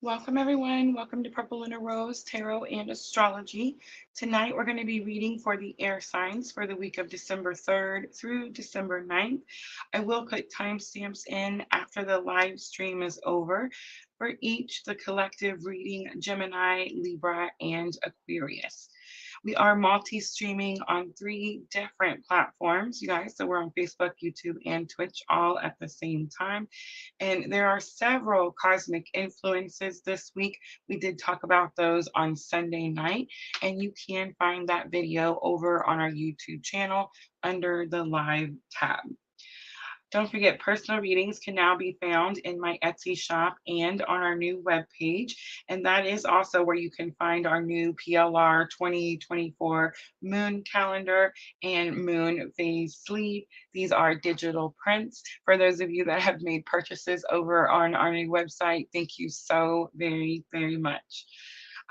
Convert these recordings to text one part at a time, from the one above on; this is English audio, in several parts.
Welcome, everyone. Welcome to Purple Lunarose Tarot and Astrology. Tonight, we're going to be reading for the air signs for the week of December 3rd through December 9th. I will put timestamps in after the live stream is over for each the collective reading Gemini, Libra, and Aquarius. We are multi streaming on 3 different platforms, you guys. So we're on Facebook, YouTube, and Twitch all at the same time. And there are several cosmic influences this week. We did talk about those on Sunday night, and you can find that video over on our YouTube channel under the live tab. Don't forget, personal readings can now be found in my Etsy shop and on our new webpage. And that is also where you can find our new PLR 2024 moon calendar and moon phase sleeve. These are digital prints. For those of you that have made purchases over on our new website, thank you so very, very much.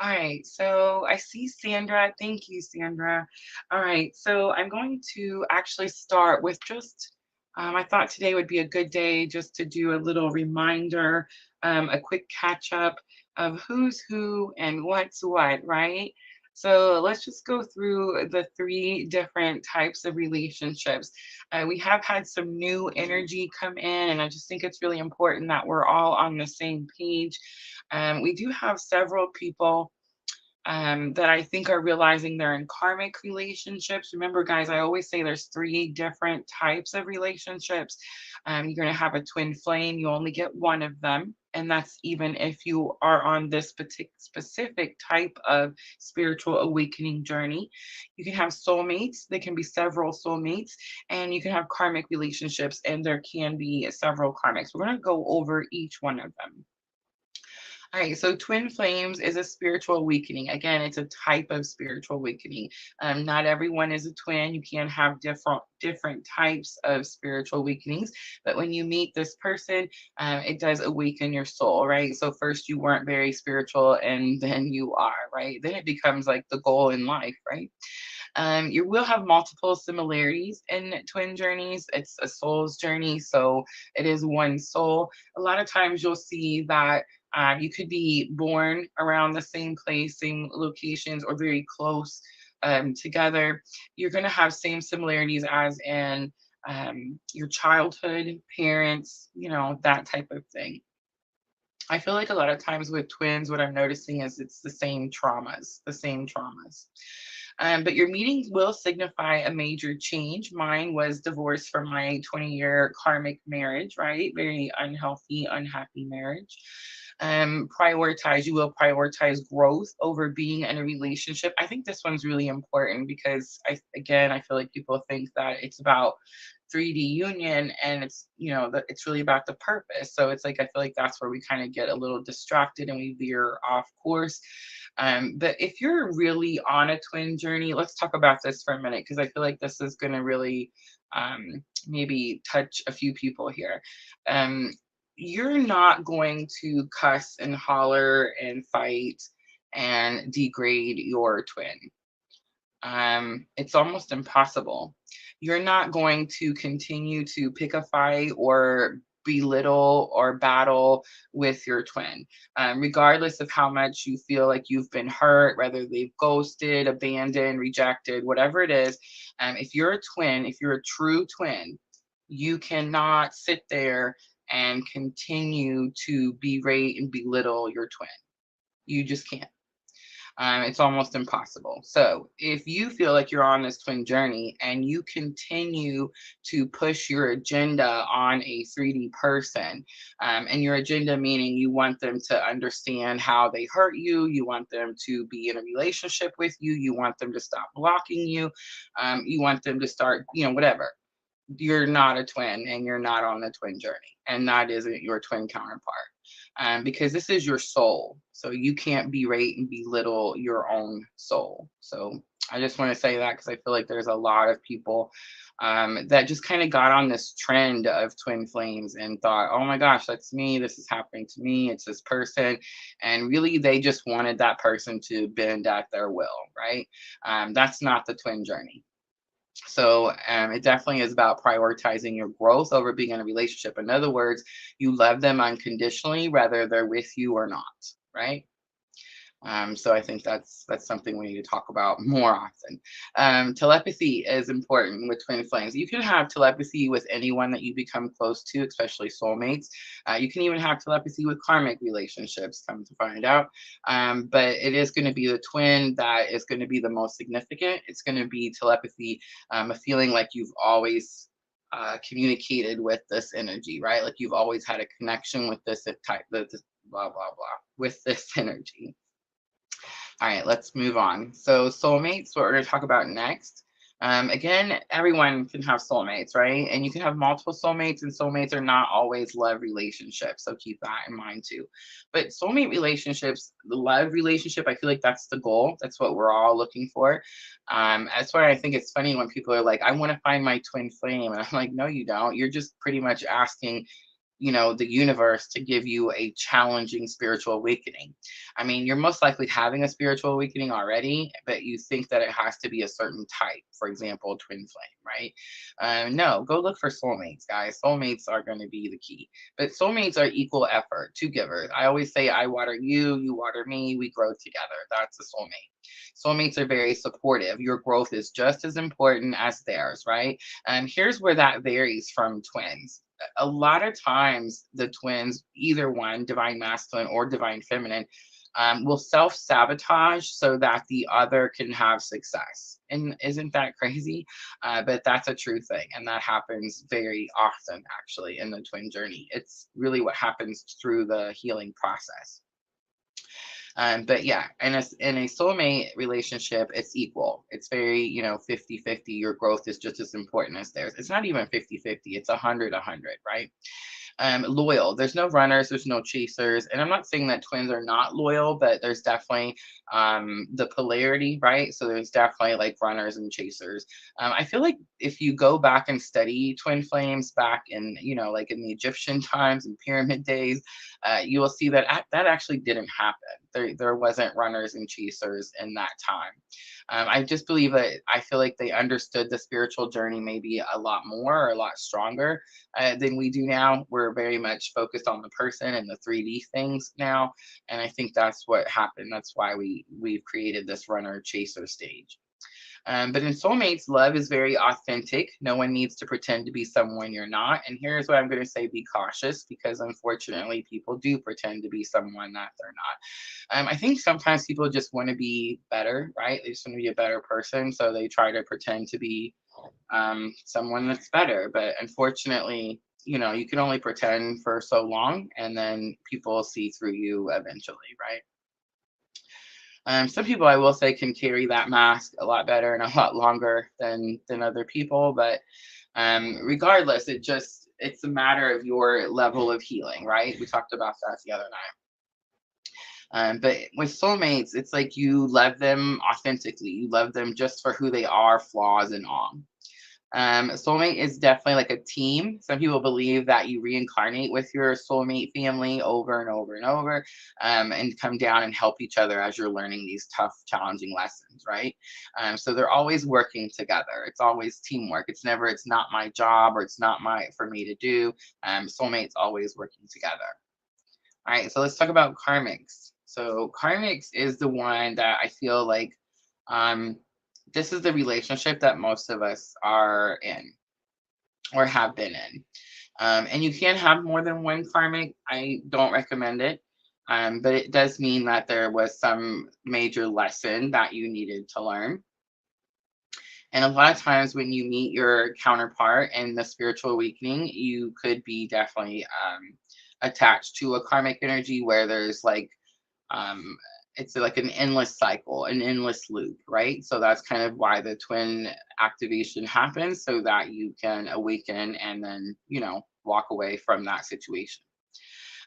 All right, so I see Sandra. Thank you, Sandra. All right, so I'm going to actually start with just I thought today would be a good day just to do a little reminder, a quick catch up of who's who and what's what, right? So let's just go through the 3 different types of relationships. We have had some new energy come in, and I just think it's really important that we're all on the same page. We do have several people that I think are realizing they're in karmic relationships. Remember, guys, I always say there's 3 different types of relationships. You're going to have a twin flame, you only get one of them. And that's even if you are on this specific type of spiritual awakening journey. You can have soulmates, there can be several soulmates, and you can have karmic relationships, and there can be several karmics. We're going to go over each one of them. All right, so twin flames is a spiritual awakening. Again, it's a type of spiritual awakening. Not everyone is a twin. You can have different types of spiritual awakenings, but when you meet this person, it does awaken your soul, right? So first you weren't very spiritual, and then you are, right? Then it becomes like the goal in life, right? You will have multiple similarities in twin journeys. It's a soul's journey, so it is one soul. A lot of times you'll see that you could be born around the same place, same locations, or very close together. You're going to have same similarities as in your childhood, parents, that type of thing. I feel like a lot of times with twins, what I'm noticing is it's the same traumas. But your meetings will signify a major change. Mine was divorced from my 20-year karmic marriage, right? Very unhealthy, unhappy marriage. You will prioritize growth over being in a relationship. I think this one's really important because I feel like people think that it's about 3D union, and it's really about the purpose. So it's like I feel like that's where we kind of get a little distracted and we veer off course. But if you're really on a twin journey, let's talk about this for a minute because I feel like this is going to really maybe touch a few people here. You're not going to cuss and holler and fight and degrade your twin. It's almost impossible. You're not going to continue to pick a fight or belittle or battle with your twin, regardless of how much you feel like you've been hurt, whether they've ghosted, abandoned, rejected, whatever it is. If you're a twin, if you're a true twin, you cannot sit there and continue to berate and belittle your twin. You just can't. It's almost impossible. So if you feel like you're on this twin journey and you continue to push your agenda on a 3D person, and your agenda meaning you want them to understand how they hurt you, you want them to be in a relationship with you, you want them to stop blocking you, you want them to start, whatever. You're not a twin and you're not on the twin journey, and that isn't your twin counterpart. Because this is your soul. So you can't berate and belittle your own soul. So I just want to say that because I feel like there's a lot of people that just kind of got on this trend of twin flames and thought, oh my gosh, that's me. This is happening to me. It's this person. And really, they just wanted that person to bend at their will, right? That's not the twin journey. So it definitely is about prioritizing your growth over being in a relationship. In other words, you love them unconditionally, whether they're with you or not, right? So I think that's something we need to talk about more often. Telepathy is important with twin flames. You can have telepathy with anyone that you become close to, especially soulmates. You can even have telepathy with karmic relationships, come to find out. But it is going to be the twin that is going to be the most significant. It's going to be telepathy, a feeling like you've always communicated with this energy, right? Like you've always had a connection with this type, this blah blah blah, with this energy. All right, let's move on. So soulmates, what we're going to talk about next. Again, everyone can have soulmates, right? And you can have multiple soulmates, and soulmates are not always love relationships. So keep that in mind too. But soulmate relationships, the love relationship, I feel like that's the goal. That's what we're all looking for. That's why I think it's funny when people are like, I want to find my twin flame. And I'm like, no, you don't. You're just pretty much asking, the universe to give you a challenging spiritual awakening. I mean, you're most likely having a spiritual awakening already, but you think that it has to be a certain type, for example, twin flame, right? No, go look for soulmates, guys. Soulmates are going to be the key, but soulmates are equal effort, two givers. I always say, I water you, you water me, we grow together. That's a soulmate. Soulmates are very supportive. Your growth is just as important as theirs, right? And here's where that varies from twins. A lot of times the twins, either one, divine masculine or divine feminine, will self-sabotage so that the other can have success. And isn't that crazy? But that's a true thing, and that happens very often actually in the twin journey. It's really what happens through the healing process. But yeah, in a soulmate relationship, it's equal. It's very, 50-50. Your growth is just as important as theirs. It's not even 50-50. It's 100-100, right? Loyal. There's no runners, there's no chasers. And I'm not saying that twins are not loyal, but there's definitely the polarity, right? So there's definitely like runners and chasers. I feel like if you go back and study twin flames back in, like in the Egyptian times and pyramid days, you will see that that actually didn't happen. There wasn't runners and chasers in that time. I just believe that I feel like they understood the spiritual journey maybe a lot more or a lot stronger than we do now. We're very much focused on the person and the 3D things now, and I think that's what happened. That's why we've created this runner chaser stage. But in soulmates, love is very authentic. No one needs to pretend to be someone you're not. And here's what I'm going to say: be cautious, because unfortunately, people do pretend to be someone that they're not. I think sometimes people just want to be better, right? They just want to be a better person, so they try to pretend to be someone that's better. But unfortunately, you can only pretend for so long, and then people see through you eventually, right? Some people, I will say, can carry that mask a lot better and a lot longer than other people. But regardless, it's a matter of your level of healing, right? We talked about that the other night. But with soulmates, it's like you love them authentically. You love them just for who they are, flaws and all. Soulmate is definitely like a team. Some people believe that you reincarnate with your soulmate family over and over and over, and come down and help each other as you're learning these tough, challenging lessons, right? So they're always working together. It's always teamwork. It's not my job, or it's not for me to do. Soulmates always working together. All right, so let's talk about karmics. So karmics is the one that I feel like um, this is the relationship that most of us are in or have been in. And you can have more than one karmic. I don't recommend it. But it does mean that there was some major lesson that you needed to learn. And a lot of times when you meet your counterpart in the spiritual awakening, you could be definitely attached to a karmic energy where there's like um, it's like an endless cycle, an endless loop, right? So that's kind of why the twin activation happens, so that you can awaken and then, walk away from that situation.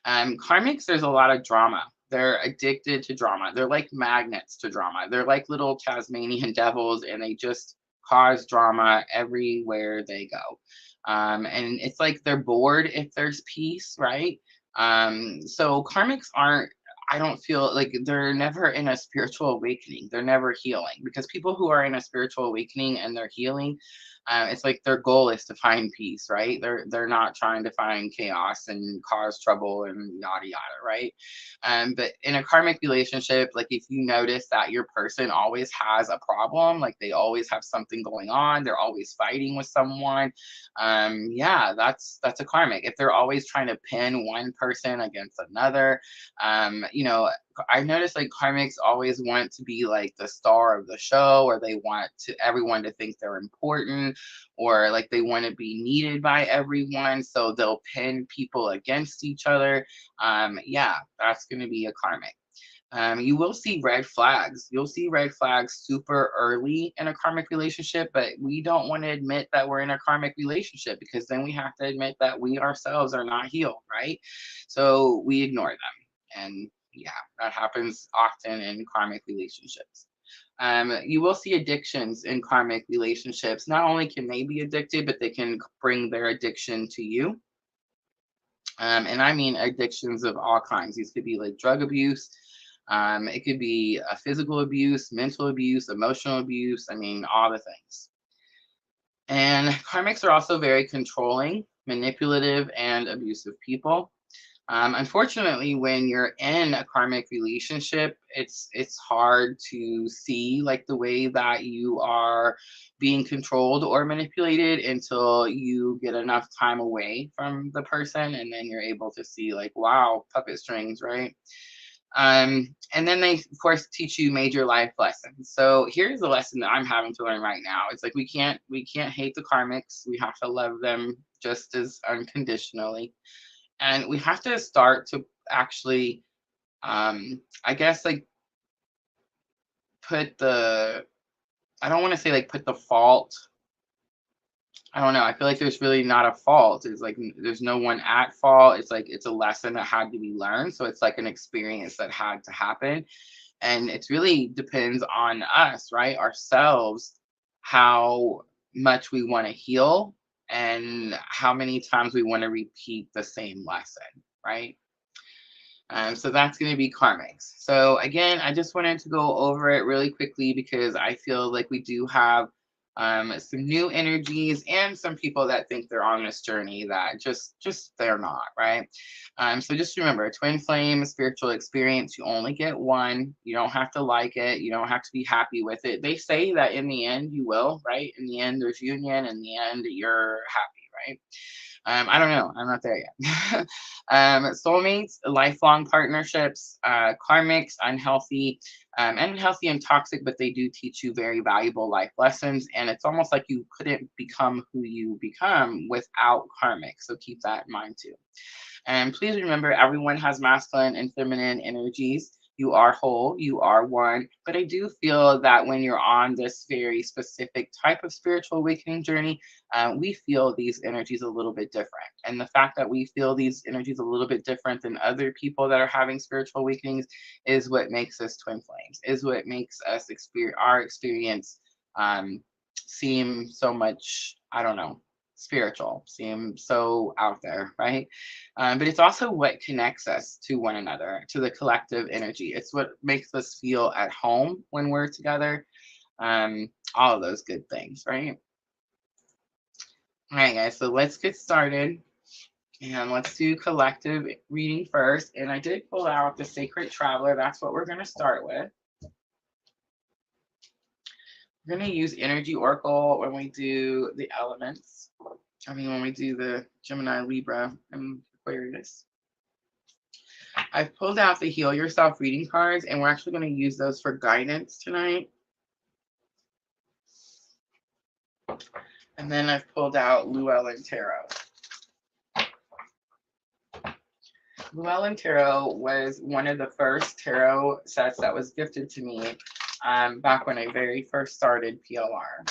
Karmics, there's a lot of drama. They're addicted to drama. They're like magnets to drama. They're like little Tasmanian devils, and they just cause drama everywhere they go. And it's like they're bored if there's peace, right? So karmics aren't, I don't feel like they're never in a spiritual awakening. They're never healing, because people who are in a spiritual awakening and they're healing, it's like their goal is to find peace, right? They're not trying to find chaos and cause trouble and yada yada, right? But in a karmic relationship, like if you notice that your person always has a problem, like they always have something going on, they're always fighting with someone, yeah, that's a karmic. If they're always trying to pin one person against another, you know, I've noticed like karmics always want to be like the star of the show, or they want to everyone to think they're important, or like they want to be needed by everyone, so they'll pin people against each other. Yeah, that's going to be a karmic. You will see red flags. You'll see red flags super early in a karmic relationship, but we don't want to admit that we're in a karmic relationship, because then we have to admit that we ourselves are not healed, right? So we ignore them. And yeah, that happens often in karmic relationships. You will see addictions in karmic relationships. Not only can they be addicted, but they can bring their addiction to you. And I mean addictions of all kinds. These could be like drug abuse. It could be physical abuse, mental abuse, emotional abuse. I mean, all the things. And karmics are also very controlling, manipulative, and abusive people. Unfortunately, when you're in a karmic relationship, it's hard to see like the way that you are being controlled or manipulated until you get enough time away from the person, and then you're able to see like, wow, puppet strings, right? And then they of course teach you major life lessons. So here's the lesson that I'm having to learn right now. It's like we can't hate the karmics. We have to love them just as unconditionally, and we have to start to actually I guess like put the I don't want to say like put the fault. I don't know. I feel like there's really not a fault. It's like there's no one at fault. It's like it's a lesson that had to be learned. So it's like an experience that had to happen. And it really depends on us, right? Ourselves, how much we want to heal and how many times we want to repeat the same lesson, right? So that's going to be karmics. So again, I just wanted to go over it really quickly because I feel like we do have some new energies and some people that think they're on this journey that just they're not, right? So just remember, twin flame spiritual experience, you only get one. You don't have to like it. You don't have to be happy with it. They say that in the end you will, right? In the end, there's union. In the end, you're happy, right? I don't know. I'm not there yet. Soulmates, lifelong partnerships, karmics, unhealthy, unhealthy and toxic, but they do teach you very valuable life lessons. And it's almost like you couldn't become who you become without karmic. So keep that in mind too. And please remember, everyone has masculine and feminine energies. You are whole, you are one. But I do feel that when you're on this very specific type of spiritual awakening journey, we feel these energies a little bit different. And the fact that we feel these energies a little bit different than other people that are having spiritual awakenings is what makes us twin flames, is what makes us our experience seem so much, I don't know, spiritual, seem so out there, right? But it's also what connects us to one another, to the collective energy. It's what makes us feel at home when we're together. All of those good things, right? All right, guys, so let's get started. And let's do collective reading first. And I did pull out the Sacred Traveler. That's what we're going to start with. We're going to use Energy Oracle when we do the elements. When we do the Gemini, Libra, and Aquarius. I've pulled out the Heal Yourself reading cards, and we're actually going to use those for guidance tonight. And then I've pulled out Llewellyn Tarot. Llewellyn Tarot was one of the first tarot sets that was gifted to me back when I very first started PLR.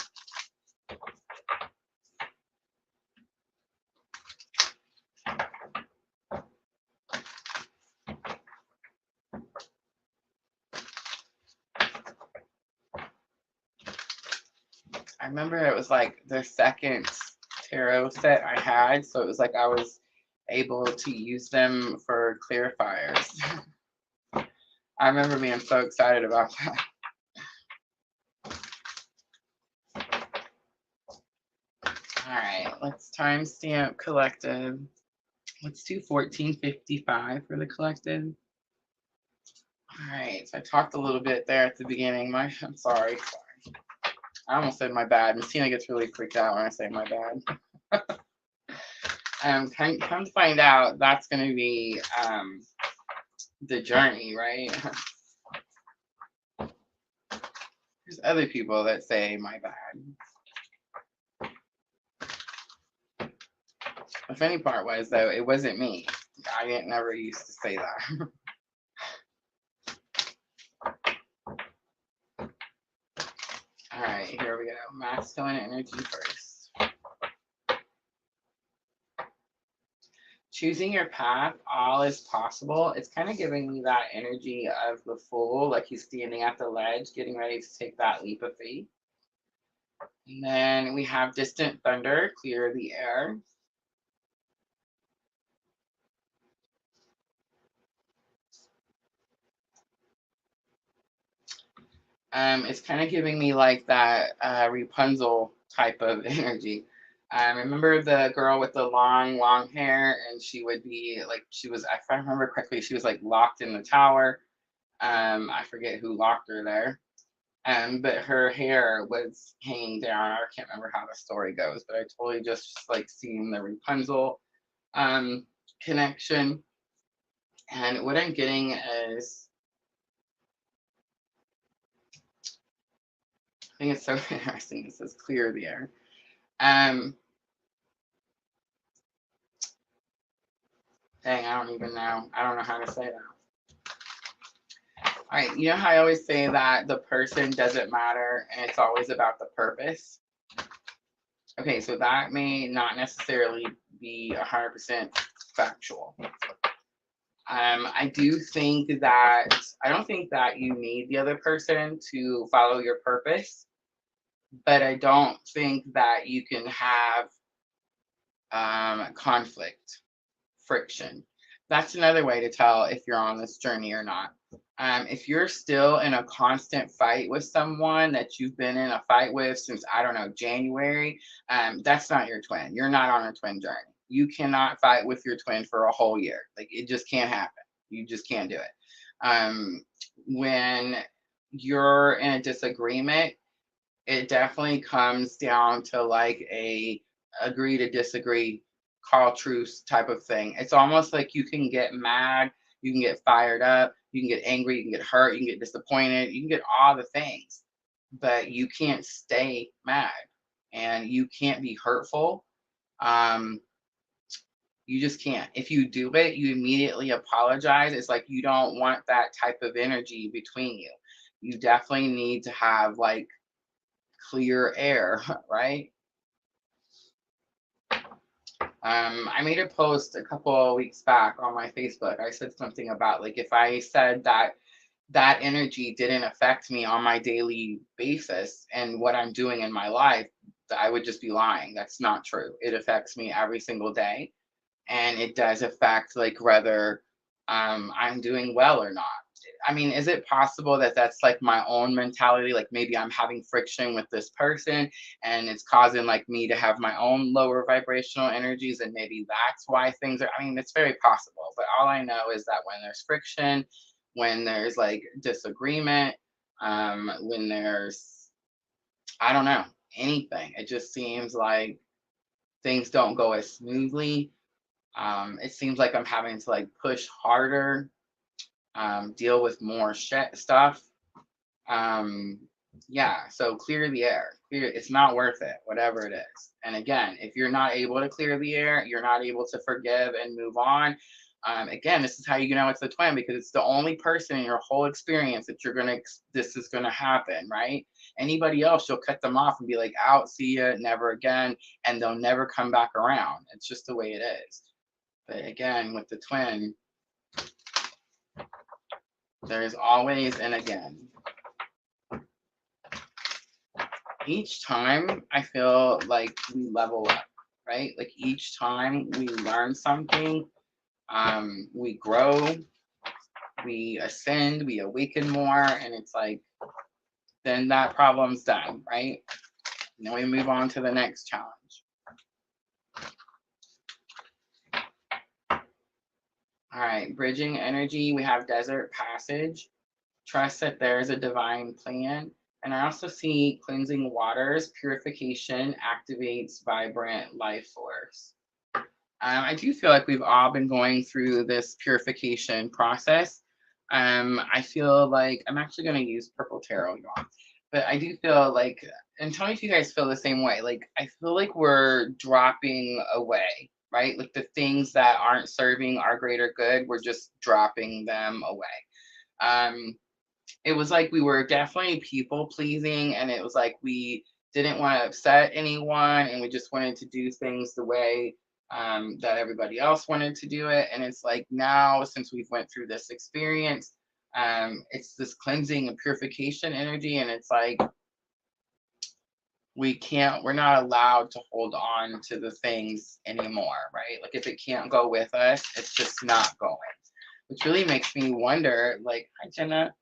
I remember it was like the second tarot set I had, so it was like I was able to use them for clarifiers. I remember being so excited about that. All right, let's timestamp collective. Let's do 1455 for the collective. All right, so I talked a little bit there at the beginning. I'm sorry. I almost said my bad. Miss Tina gets really freaked out when I say my bad. Come to find out, that's going to be the journey, right? There's other people that say my bad. The funny part was, though, it wasn't me. I never used to say that. All right, here we go. Masculine energy first. Choosing your path, all is possible. It's kind of giving me that energy of the fool, like he's standing at the ledge, getting ready to take that leap of faith. And then we have distant thunder, clear the air. It's kind of giving me like that Rapunzel type of energy. Remember the girl with the long hair, and she would be like, if I remember correctly, she was like locked in the tower. I forget who locked her there. But her hair was hanging down. I can't remember how the story goes, but I totally just like seeing the Rapunzel connection. And what I'm getting is, I think it's so interesting. It says clear the air. Dang, I don't even know. I don't know how to say that. All right, you know how I always say that the person doesn't matter and it's always about the purpose? Okay, so that may not necessarily be 100% factual. I do think that, I don't think that you need the other person to follow your purpose, but I don't think that you can have conflict, friction. That's another way to tell if you're on this journey or not. If you're still in a constant fight with someone that you've been in a fight with since, I don't know, January, that's not your twin. You're not on a twin journey. You cannot fight with your twin for a whole year. Like, it just can't happen. You just can't do it. When you're in a disagreement, it definitely comes down to like a agree to disagree, call truce type of thing. It's almost like you can get mad, you can get fired up, you can get angry, you can get hurt, you can get disappointed, you can get all the things, but you can't stay mad and you can't be hurtful. You just can't. If you do it, you immediately apologize. It's like you don't want that type of energy between you. You definitely need to have like clear air, right? I made a post a couple of weeks back on my Facebook. I said something about like, if I said that that energy didn't affect me on my daily basis and what I'm doing in my life, I would just be lying. That's not true. It affects me every single day. And it does affect like whether I'm doing well or not. I mean, is it possible that that's like my own mentality? Like maybe I'm having friction with this person and it's causing like me to have my own lower vibrational energies, and maybe that's why things are, I mean, it's very possible. But all I know is that when there's friction, when there's like disagreement, when there's, I don't know, anything, it just seems like things don't go as smoothly. It seems like I'm having to like push harder, deal with more stuff. Yeah, so clear the air. It's not worth it, whatever it is. And again, if you're not able to clear the air, you're not able to forgive and move on. Again, this is how you know it's the twin, because it's the only person in your whole experience that this is gonna happen, right? Anybody else, you'll cut them off and be like, out, see ya, never again, and they'll never come back around. It's just the way it is. But again, with the twin, there's always an again. Each time I feel like we level up, right? Like each time we learn something, we grow, we ascend, we awaken more, and it's like, then that problem's done, right? And then we move on to the next challenge. All right, bridging energy, we have desert passage. Trust that there's a divine plan. And I also see cleansing waters, purification activates vibrant life force. I do feel like we've all been going through this purification process. I feel like I'm actually going to use purple tarot, y'all. But I do feel like, and tell me if you guys feel the same way. Like, I feel like we're dropping away, right? Like the things that aren't serving our greater good, we're just dropping them away. It was like we were definitely people pleasing, and it was like we didn't want to upset anyone, and we just wanted to do things the way that everybody else wanted to do it. And it's like now, since we've went through this experience, it's this cleansing and purification energy, and it's like we're not allowed to hold on to the things anymore, right? Like if it can't go with us, it's just not going, which really makes me wonder, like, hi Jenna.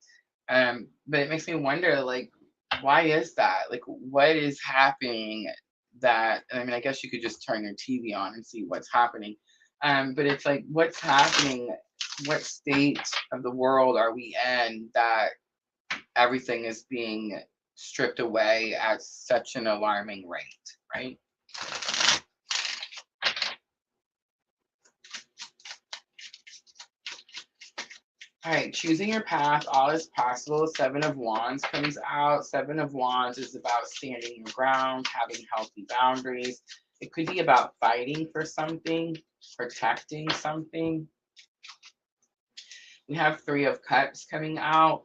But it makes me wonder, like, why is that? Like, what is happening that, I mean, I guess you could just turn your TV on and see what's happening. But it's like, what's happening? What state of the world are we in that everything is being stripped away at such an alarming rate, right? All right, choosing your path, all is possible. Seven of Wands comes out. Seven of Wands is about standing your ground, having healthy boundaries. It could be about fighting for something, protecting something. We have Three of Cups coming out.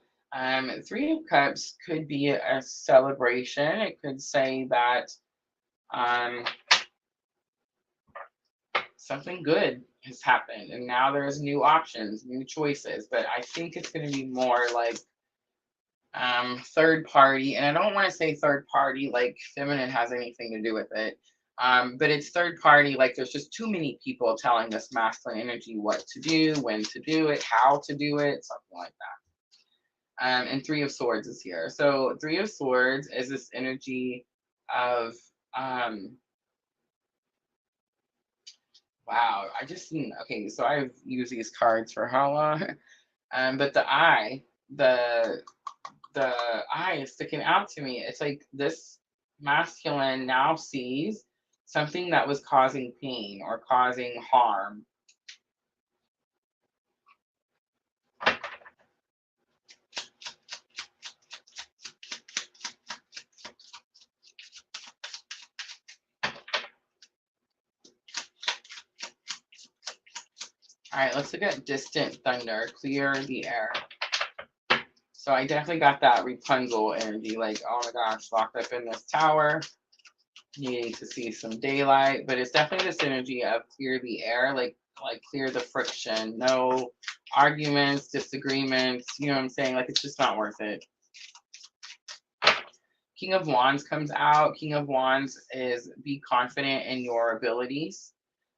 Three of Cups could be a celebration. It could say that something good has happened and now there's new options, new choices. But I think it's going to be more like third party. And I don't want to say third party like feminine has anything to do with it. But it's third party, like there's just too many people telling this masculine energy what to do, when to do it, how to do it, something like that. And Three of Swords is here. So Three of Swords is this energy of wow, I just okay, so I've used these cards for how long? But the the eye is sticking out to me. It's like this masculine now sees something that was causing pain or causing harm. All right, let's look at distant thunder, clear the air. So I definitely got that Rapunzel energy, like, oh my gosh, locked up in this tower, needing to see some daylight. But it's definitely this energy of clear the air, like clear the friction, no arguments, disagreements, you know what I'm saying? Like it's just not worth it. King of Wands comes out. King of Wands is be confident in your abilities.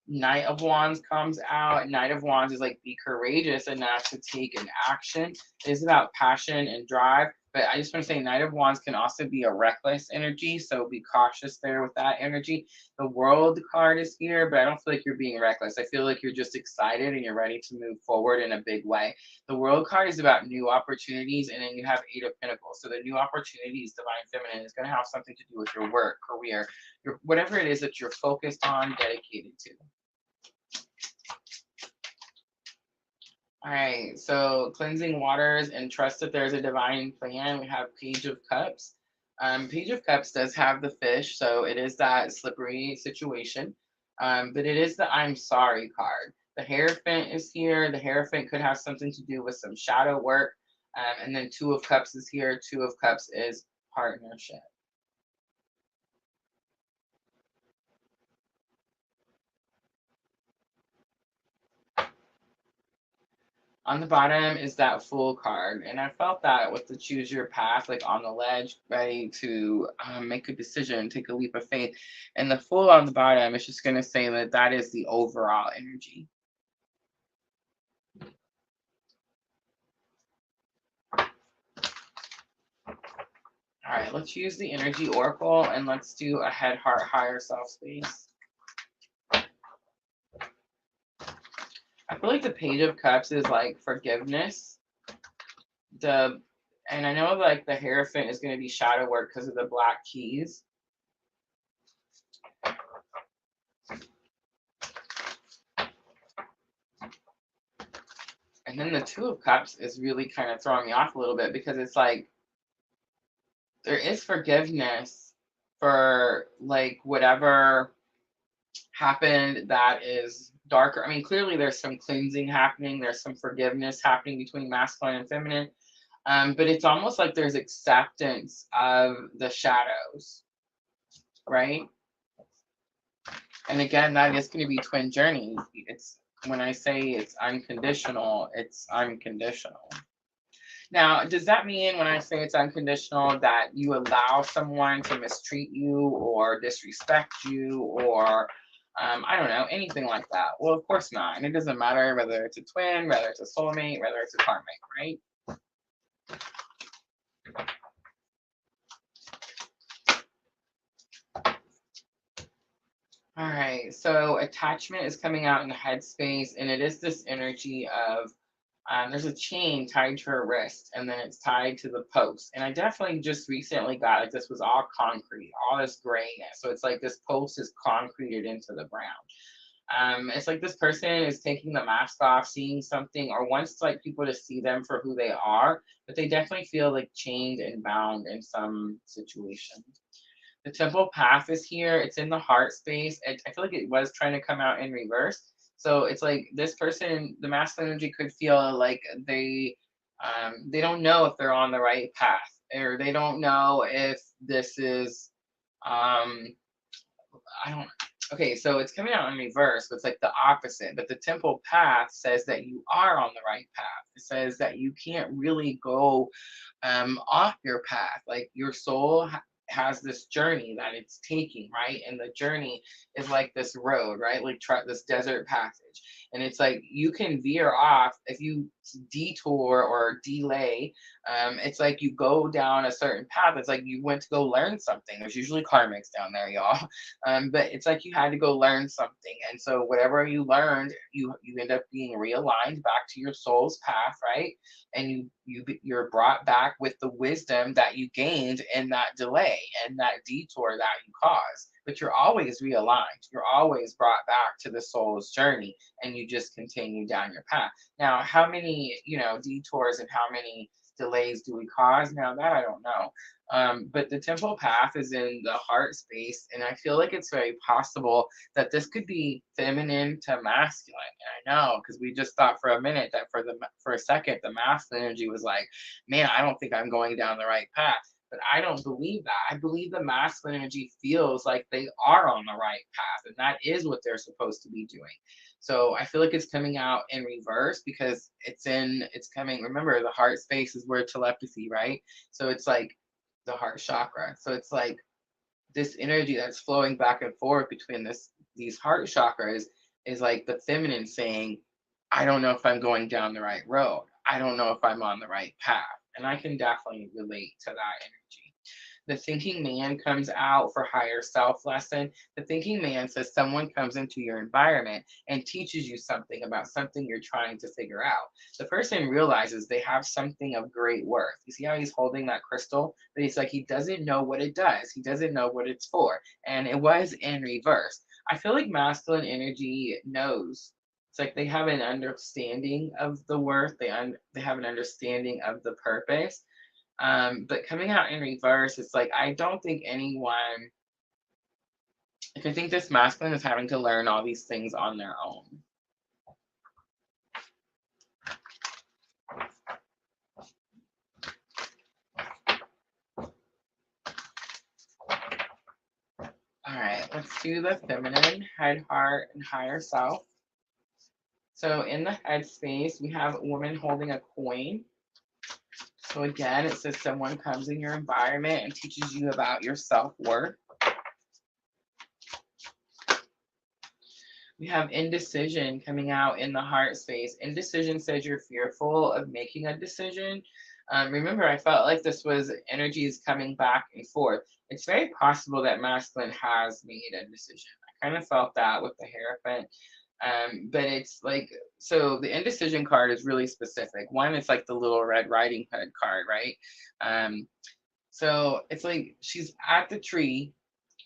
Knight of Wands comes out. Knight of Wands is like be courageous enough to take an action. It is about passion and drive. But I just want to say Knight of Wands can also be a reckless energy. So be cautious there with that energy. The World card is here, but I don't feel like you're being reckless. I feel like you're just excited and you're ready to move forward in a big way. The World card is about new opportunities, and then you have Eight of Pentacles. So the new opportunities, Divine Feminine, is going to have something to do with your work, career, your whatever it is that you're focused on, dedicated to. All right, so cleansing waters and trust that there's a divine plan. We have Page of Cups. Page of Cups does have the fish, so it is that slippery situation. But it is the I'm sorry card. The Hierophant is here. The Hierophant could have something to do with some shadow work. And then Two of Cups is here. Two of Cups is partnership. On the bottom is that Fool card, and I felt that with the choose your path, like on the ledge, ready to make a decision, take a leap of faith. And the Fool on the bottom is just going to say that that is the overall energy. let's use the energy oracle and let's do a head, heart, higher self space. I feel like the Page of Cups is like forgiveness. And I know like the Hierophant is going to be shadow work because of the black keys. And then the Two of Cups is really kind of throwing me off a little bit because it's like there is forgiveness for like whatever happened that is darker. I mean, clearly there's some cleansing happening. There's some forgiveness happening between masculine and feminine. But it's almost like there's acceptance of the shadows, right? And again, that is going to be twin journeys. It's when I say it's unconditional, it's unconditional. Now, does that mean when I say it's unconditional that you allow someone to mistreat you or disrespect you or, I don't know, anything like that? Well, of course not. And it doesn't matter whether it's a twin, whether it's a soulmate, whether it's a karmic, right? All right, so attachment is coming out in the headspace, and it is this energy of there's a chain tied to her wrist, and then it's tied to the post. And I definitely just recently got like this was all concrete, all this grayness. So it's like this post is concreted into the ground. It's like this person is taking the mask off, seeing something, or wants like people to see them for who they are, but they definitely feel like chained and bound in some situation. The temple path is here. It's in the heart space. I feel like it was trying to come out in reverse. So it's like this person, the masculine energy could feel like they don't know if they're on the right path, or they don't know if this is, okay, so it's coming out in reverse, but it's like the opposite. But the temple path says that you are on the right path. It says that you can't really go off your path. Like your soul has this journey that it's taking, right? And the journey is like this road, right? Like this desert passage. And it's like you can veer off if you detour or delay. It's like you go down a certain path. It's like you went to go learn something. There's usually karmics down there, y'all. But it's like you had to go learn something. And so whatever you learned, you end up being realigned back to your soul's path, right? And you're brought back with the wisdom that you gained in that delay and that detour that you caused. But you're always realigned. You're always brought back to the soul's journey, and you just continue down your path. Now, how many, detours and how many delays do we cause? Now that I don't know. But the temple path is in the heart space, and I feel like it's very possible that this could be feminine to masculine. And I know because we just thought for a minute that for a second the masculine energy was like, man, I don't think I'm going down the right path. But I don't believe that. I believe the masculine energy feels like they are on the right path, and that is what they're supposed to be doing. So I feel like it's coming out in reverse because it's coming. Remember, the heart space is where telepathy, right? So it's like the heart chakra. So it's like this energy that's flowing back and forth between these heart chakras is like the feminine saying, I don't know if I'm going down the right road. I don't know if I'm on the right path. And I can definitely relate to that energy. The thinking man comes out for higher self lesson. The thinking man says someone comes into your environment and teaches you something about something you're trying to figure out. The person realizes they have something of great worth. You see how he's holding that crystal? But he's like, he doesn't know what it does. He doesn't know what it's for. And it was in reverse. I feel like masculine energy knows. It's like they have an understanding of the worth. They have an understanding of the purpose. But coming out in reverse, it's like I don't think anyone. Like I think this masculine is having to learn all these things on their own. All right, let's do the feminine, head, heart, and higher self. So in the head space, we have a woman holding a coin. So again, it says someone comes in your environment and teaches you about your self-worth. We have indecision coming out in the heart space. Indecision says you're fearful of making a decision. Remember, I felt like this was energies coming back and forth. It's very possible that masculine has made a decision. I kind of felt that with the Hierophant. But it's like, so the indecision card is really specific. One, it's like the little Red Riding Hood card, right? Um, so it's like she's at the tree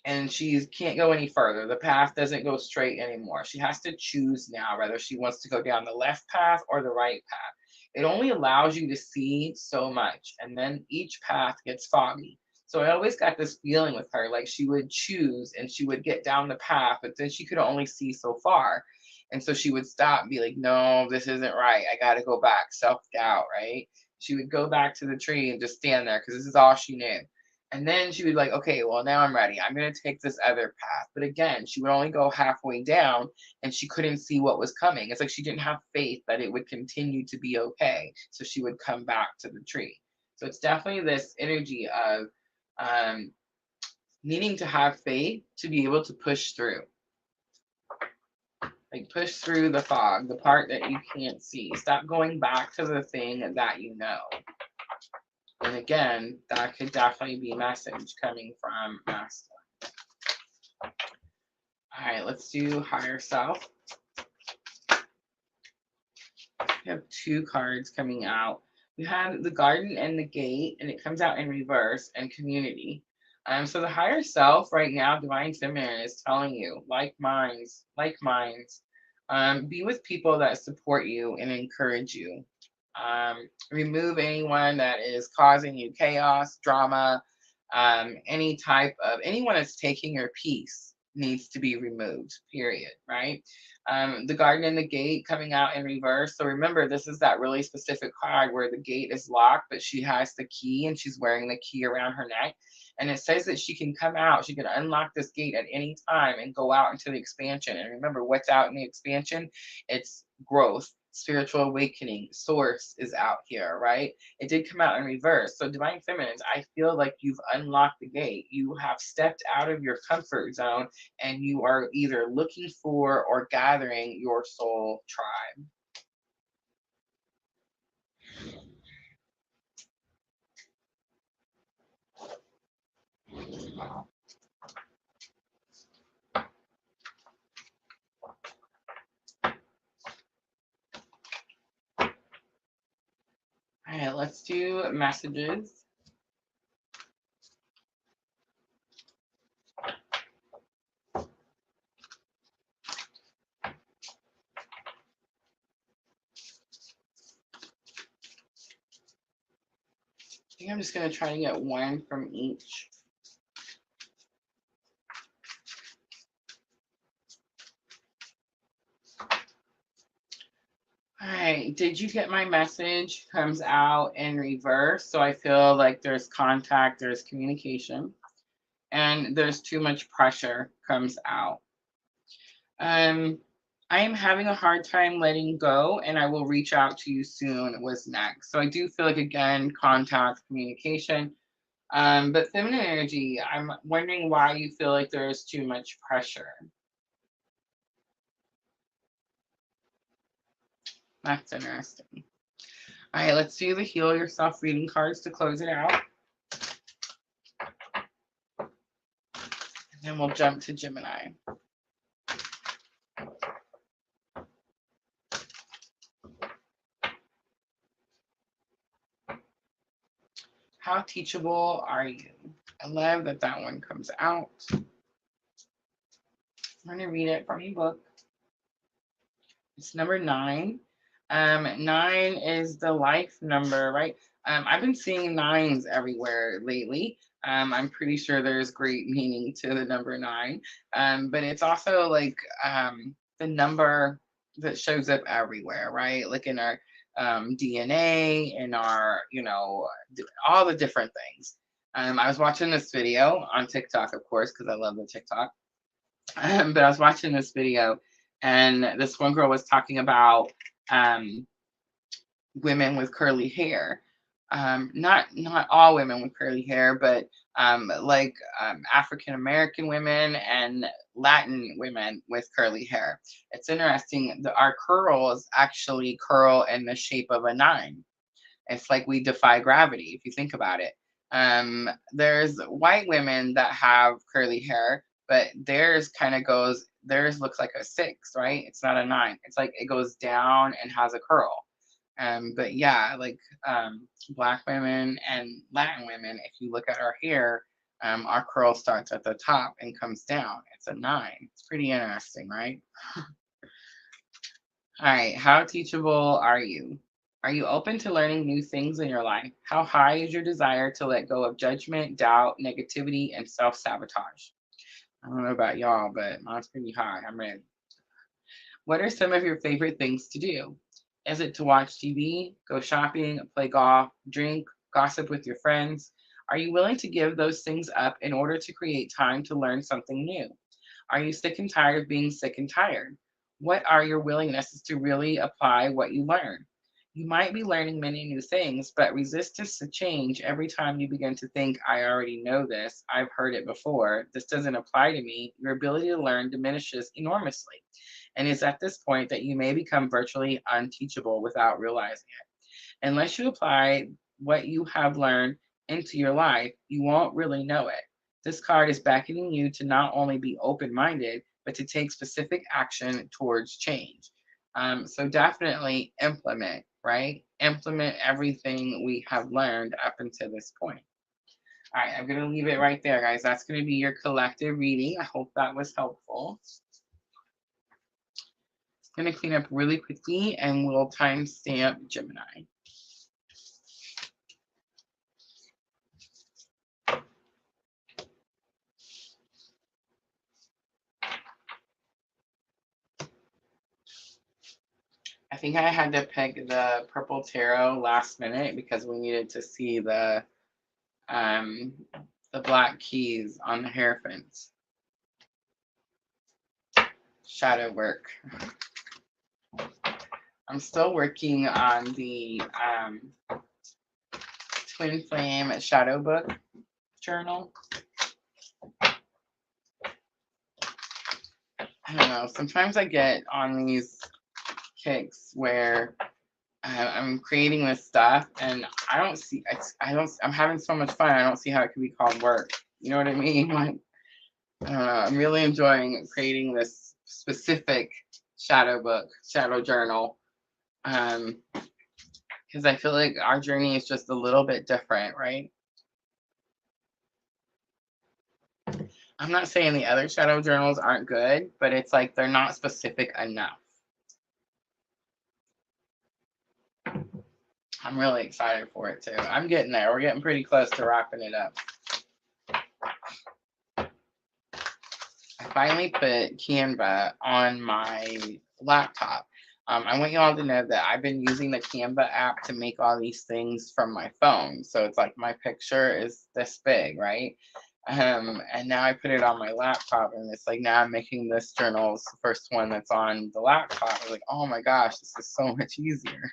and she can't go any further. The path doesn't go straight anymore. She has to choose now whether she wants to go down the left path or the right path. It only allows you to see so much, and then each path gets foggy. So I always got this feeling with her, like she would choose and she would get down the path, but then she could only see so far. And so she would stop and be like, no, this isn't right. I got to go back. Self doubt, right? She would go back to the tree and just stand there because this is all she knew. And then she would be like, okay, well, now I'm ready. I'm going to take this other path. But again, she would only go halfway down and she couldn't see what was coming. It's like she didn't have faith that it would continue to be okay. So she would come back to the tree. So it's definitely this energy of um, needing to have faith to be able to push through. Like push through the fog, the part that you can't see. Stop going back to the thing that you know. And again, that could definitely be a message coming from masculine. All right, let's do higher self. We have two cards coming out. We have the garden and the gate, and it comes out in reverse, and community. So the higher self right now, divine feminine, is telling you, like minds, be with people that support you and encourage you. Remove anyone that is causing you chaos, drama, anyone that's taking your peace needs to be removed, period, right? The garden and the gate coming out in reverse. So remember, this is that really specific card where the gate is locked, but she has the key and she's wearing the key around her neck. And it says that she can come out, she can unlock this gate at any time and go out into the expansion. And remember, what's out in the expansion? It's growth, spiritual awakening, source is out here, right? It did come out in reverse. So divine feminines, I feel like you've unlocked the gate. You have stepped out of your comfort zone and you are either looking for or gathering your soul tribe. All right, let's do messages. I think I'm just going to try to get one from each. All right, did you get my message? Comes out in reverse. So I feel like there's contact, there's communication, and there's too much pressure comes out. I am having a hard time letting go, and I will reach out to you soon was next. So I do feel like, again, contact, communication. But feminine energy, I'm wondering why you feel like there's too much pressure. That's interesting. All right, let's do the Heal Yourself reading cards to close it out. And then we'll jump to Gemini. How teachable are you? I love that that one comes out. I'm going to read it from your book. It's number 9. 9 is the life number, right? I've been seeing 9s everywhere lately. I'm pretty sure there's great meaning to the number 9. But it's also like the number that shows up everywhere, right? Like in our DNA, in our, all the different things. I was watching this video on TikTok, of course, because I love the TikTok. But I was watching this video, and this one girl was talking about women with curly hair. Not all women with curly hair, but like African American women and Latin women with curly hair. It's interesting that our curls actually curl in the shape of a 9. It's like we defy gravity, if you think about it. There's white women that have curly hair, but theirs looks like a 6, right? It's not a 9. It's like it goes down and has a curl. But yeah, like Black women and Latin women, if you look at our hair, our curl starts at the top and comes down. It's a 9. It's pretty interesting, right? All right, how teachable are you? Are you open to learning new things in your life? How high is your desire to let go of judgment, doubt, negativity, and self-sabotage? I don't know about y'all, but mine's pretty high. I'm ready. What are some of your favorite things to do? Is it to watch TV, go shopping, play golf, drink, gossip with your friends? Are you willing to give those things up in order to create time to learn something new? Are you sick and tired of being sick and tired? What are your willingnesses to really apply what you learn? You might be learning many new things, but resistance to change every time you begin to think, I already know this, I've heard it before, this doesn't apply to me, your ability to learn diminishes enormously. And it's at this point that you may become virtually unteachable without realizing it. Unless you apply what you have learned into your life, you won't really know it. This card is beckoning you to not only be open-minded, but to take specific action towards change. So definitely implement, right? Implement everything we have learned up until this point. All right, I'm going to leave it right there, guys. That's going to be your collective reading. I hope that was helpful. I'm going to clean up really quickly and we'll timestamp Gemini. I think I had to pick the purple tarot last minute because we needed to see the black keys on the hierophants. Shadow work. I'm still working on the Twin Flame Shadow Book journal. I don't know. Sometimes I get on these kicks where I'm creating this stuff and I'm having so much fun. I don't see how it could be called work. You know what I mean? Like, I don't know. I'm really enjoying creating this specific shadow book, shadow journal. Because I feel like our journey is just a little bit different, right? I'm not saying the other shadow journals aren't good, but it's like they're not specific enough. I'm really excited for it too. I'm getting there. We're getting pretty close to wrapping it up. I finally put Canva on my laptop. I want you all to know that I've been using the Canva app to make all these things from my phone. So it's like my picture is this big, right? And now I put it on my laptop and it's like now I'm making this journal. It's the first one that's on the laptop. I was like, oh my gosh, this is so much easier.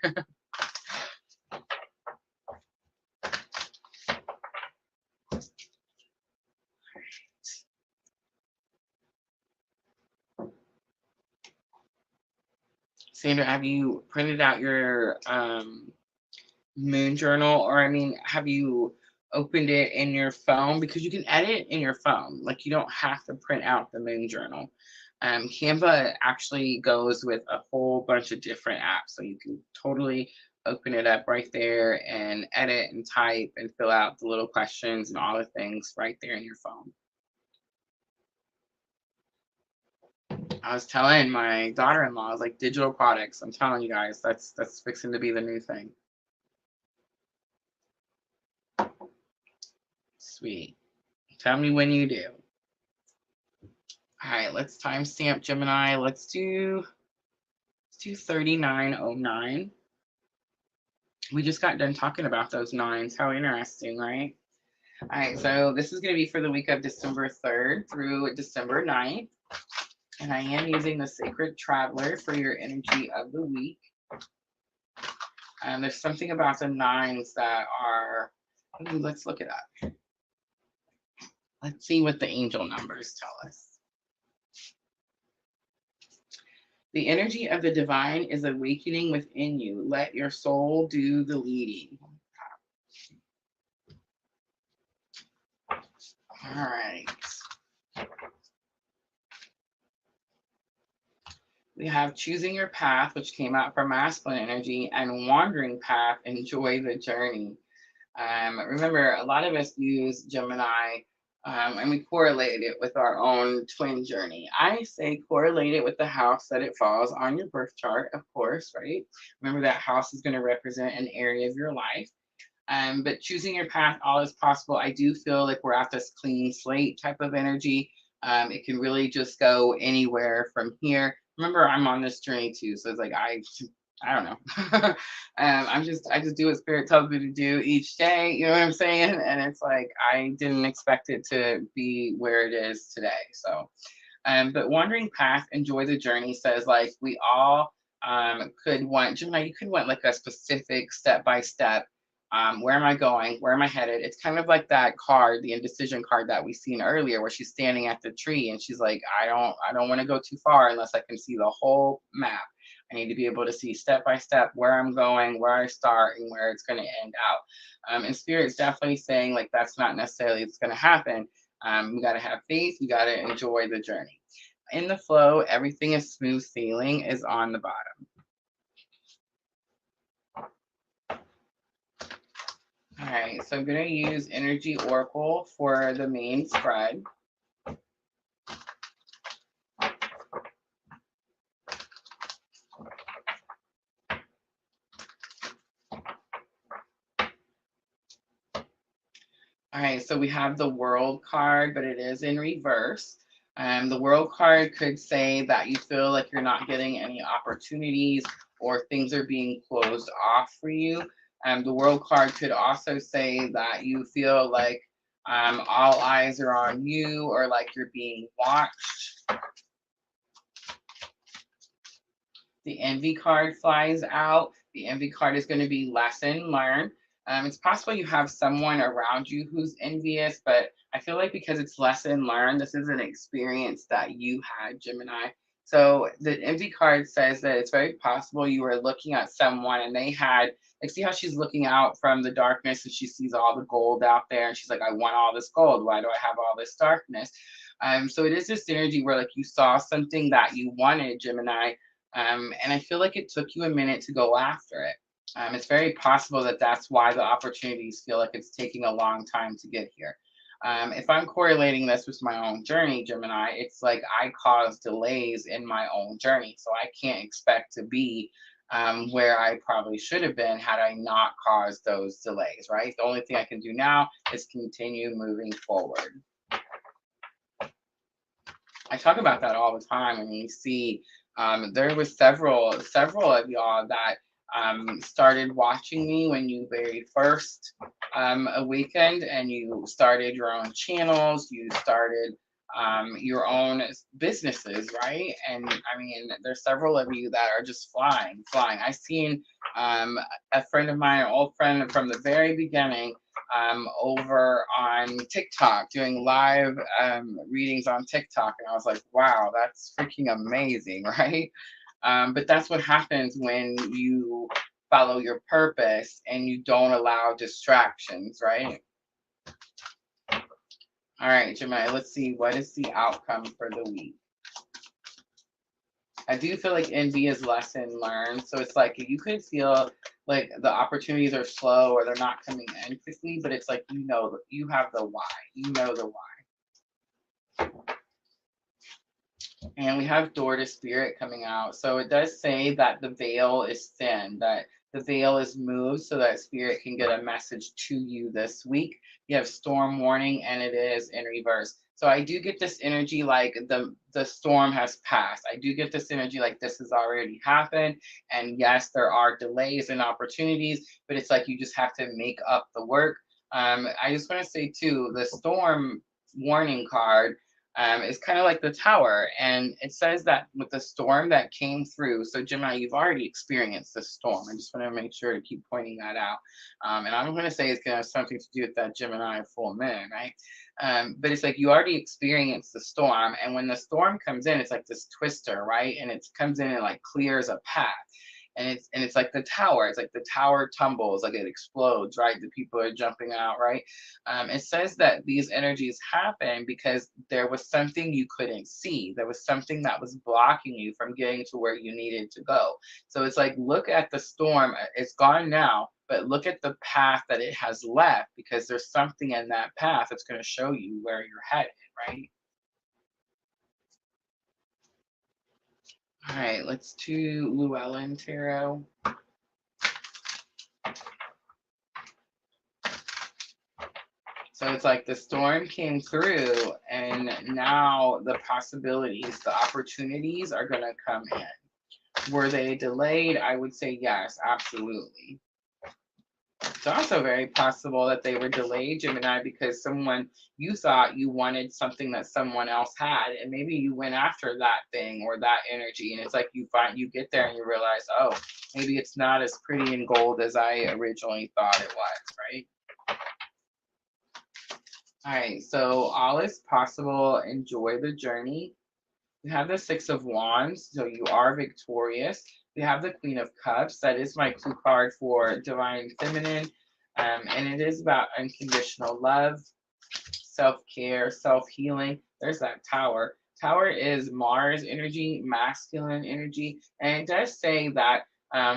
Sandra, have you printed out your moon journal, or I mean, have you opened it in your phone? Because you can edit in your phone. Like you don't have to print out the moon journal. Canva actually goes with a whole bunch of different apps. So you can totally open it up right there and edit and type and fill out the little questions and all the things right there in your phone. I was telling my daughter-in-law, I was like, digital products. I'm telling you guys, that's fixing to be the new thing. Sweet. Tell me when you do. All right, let's timestamp Gemini. Let's do 3909. We just got done talking about those 9s. How interesting, right? All right, so this is going to be for the week of December 3rd through December 9th. And I am using the Sacred Traveler for your energy of the week. And there's something about the 9s that are, ooh, let's look it up. Let's see what the angel numbers tell us. The energy of the divine is awakening within you. Let your soul do the leading. All right. We have choosing your path, which came out for masculine energy, and wandering path, enjoy the journey. Remember, a lot of us use Gemini and we correlate it with our own twin journey. I say correlate it with the house that it falls on your birth chart, of course, right? Remember that house is going to represent an area of your life. But choosing your path, all is possible. I do feel like we're at this clean slate type of energy. It can really just go anywhere from here. Remember, I'm on this journey too, so it's like I don't know. I just do what spirit tells me to do each day. You know what I'm saying? And it's like I didn't expect it to be where it is today. So, but wandering path, enjoy the journey says like we all could want Gemini. You could want like a specific step by step. Where am I going? Where am I headed? It's kind of like that card, the indecision card that we seen earlier, where she's standing at the tree and she's like, I don't want to go too far unless I can see the whole map. I need to be able to see step by step where I'm going, where I start, and where it's going to end out. And Spirit's definitely saying like that's not necessarily what's going to happen. You got to have faith. You got to enjoy the journey. In the flow, everything is smooth sailing is on the bottom. All right, so I'm going to use Energy Oracle for the main spread. All right, so we have the World card, but it is in reverse. The World card could say that you feel like you're not getting any opportunities or things are being closed off for you. The World card could also say that you feel like all eyes are on you or like you're being watched. The Envy card flies out. The Envy card is going to be lesson learned. It's possible you have someone around you who's envious, but I feel like because it's lesson learned, this is an experience that you had, Gemini. So the Envy card says that it's very possible you were looking at someone and they had, like, see how she's looking out from the darkness and she sees all the gold out there and she's like, I want all this gold. Why do I have all this darkness? So it is this energy where like you saw something that you wanted, Gemini, and I feel like it took you a minute to go after it. It's very possible that that's why the opportunities feel like it's taking a long time to get here. If I'm correlating this with my own journey, Gemini, it's like I caused delays in my own journey. So I can't expect to be where I probably should have been had I not caused those delays, right? The only thing I can do now is continue moving forward. I talk about that all the time when you see there was several of y'all that started watching me when you very first awakened and you started your own channels, you started your own businesses, right? And I mean, there's several of you that are just flying. I seen a friend of mine, an old friend from the very beginning, over on TikTok doing live readings on TikTok, and I was like, wow, that's freaking amazing, right? But that's what happens when you follow your purpose and you don't allow distractions, right? All right, Gemini, let's see, what is the outcome for the week? I do feel like envy is lesson learned. So it's like you could feel like the opportunities are slow or they're not coming in quickly, but it's like, you know, you have the why. You know the why. And we have Door to Spirit coming out. So it does say that the veil is thin, that the veil is moved so that Spirit can get a message to you this week. You have storm warning and it is in reverse. So I do get this energy like the storm has passed. I do get this energy like this has already happened. And yes, there are delays and opportunities, but it's like you just have to make up the work. I just want to say too, the storm warning card, It's kind of like the tower. And it says that with the storm that came through, so Gemini, you've already experienced the storm. I just want to make sure to keep pointing that out. And I'm going to say it's going to have something to do with that Gemini full moon, right? But it's like you already experienced the storm. And when the storm comes in, it's like this twister, right? And it comes in and like clears a path. And it's like the tower. It's like the tower tumbles, like it explodes, right? The people are jumping out, right? It says that these energies happen because there was something you couldn't see. There was something that was blocking you from getting to where you needed to go. So it's like, look at the storm. It's gone now, but look at the path that it has left, because there's something in that path that's going to show you where you're headed, right? All right, let's do Llewellyn Tarot. So it's like the storm came through, and now the possibilities, the opportunities are going to come in. Were they delayed? I would say yes, absolutely. It's also very possible that they were delayed, Gemini, because you thought you wanted something that someone else had, and maybe you went after that thing or that energy, and it's like you get there and you realize, oh, maybe it's not as pretty and gold as I originally thought it was, right? All right, so all is possible. Enjoy the journey. We have the Six of Wands, so you are victorious. We have the Queen of Cups. That is my clue card for Divine Feminine. And it is about unconditional love, self-care, self-healing. There's that Tower. Tower is Mars energy, masculine energy. And it does say that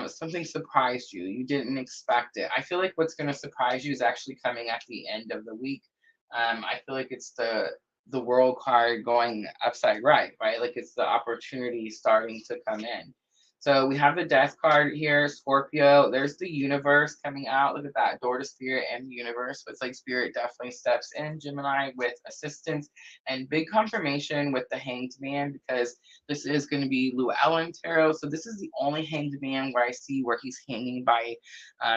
something surprised you. You didn't expect it. I feel like what's going to surprise you is actually coming at the end of the week. I feel like it's the world card going upside right? Like it's the opportunity starting to come in. So we have the death card here, Scorpio. There's the universe coming out. Look at that, door to spirit and the universe. But it's like spirit definitely steps in, Gemini, with assistance and big confirmation with the hanged man, because this is going to be Llewellyn Tarot. So this is the only hanged man where I see where he's hanging by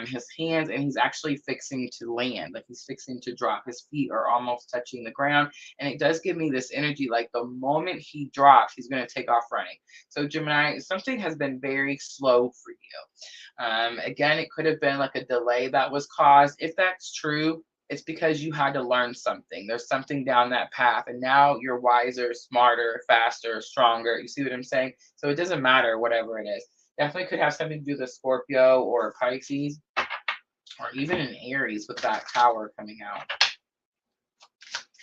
his hands, and he's actually fixing to land, like he's fixing to drop. His feet are almost touching the ground. And it does give me this energy like the moment he drops, he's going to take off running. So Gemini, something has been very slow for you. Again, it could have been like a delay that was caused. If that's true, it's because you had to learn something. There's something down that path, and now you're wiser, smarter, faster, stronger. You see what I'm saying? So it doesn't matter, whatever it is. Definitely could have something to do with Scorpio or Pisces, or even an Aries with that Tower coming out.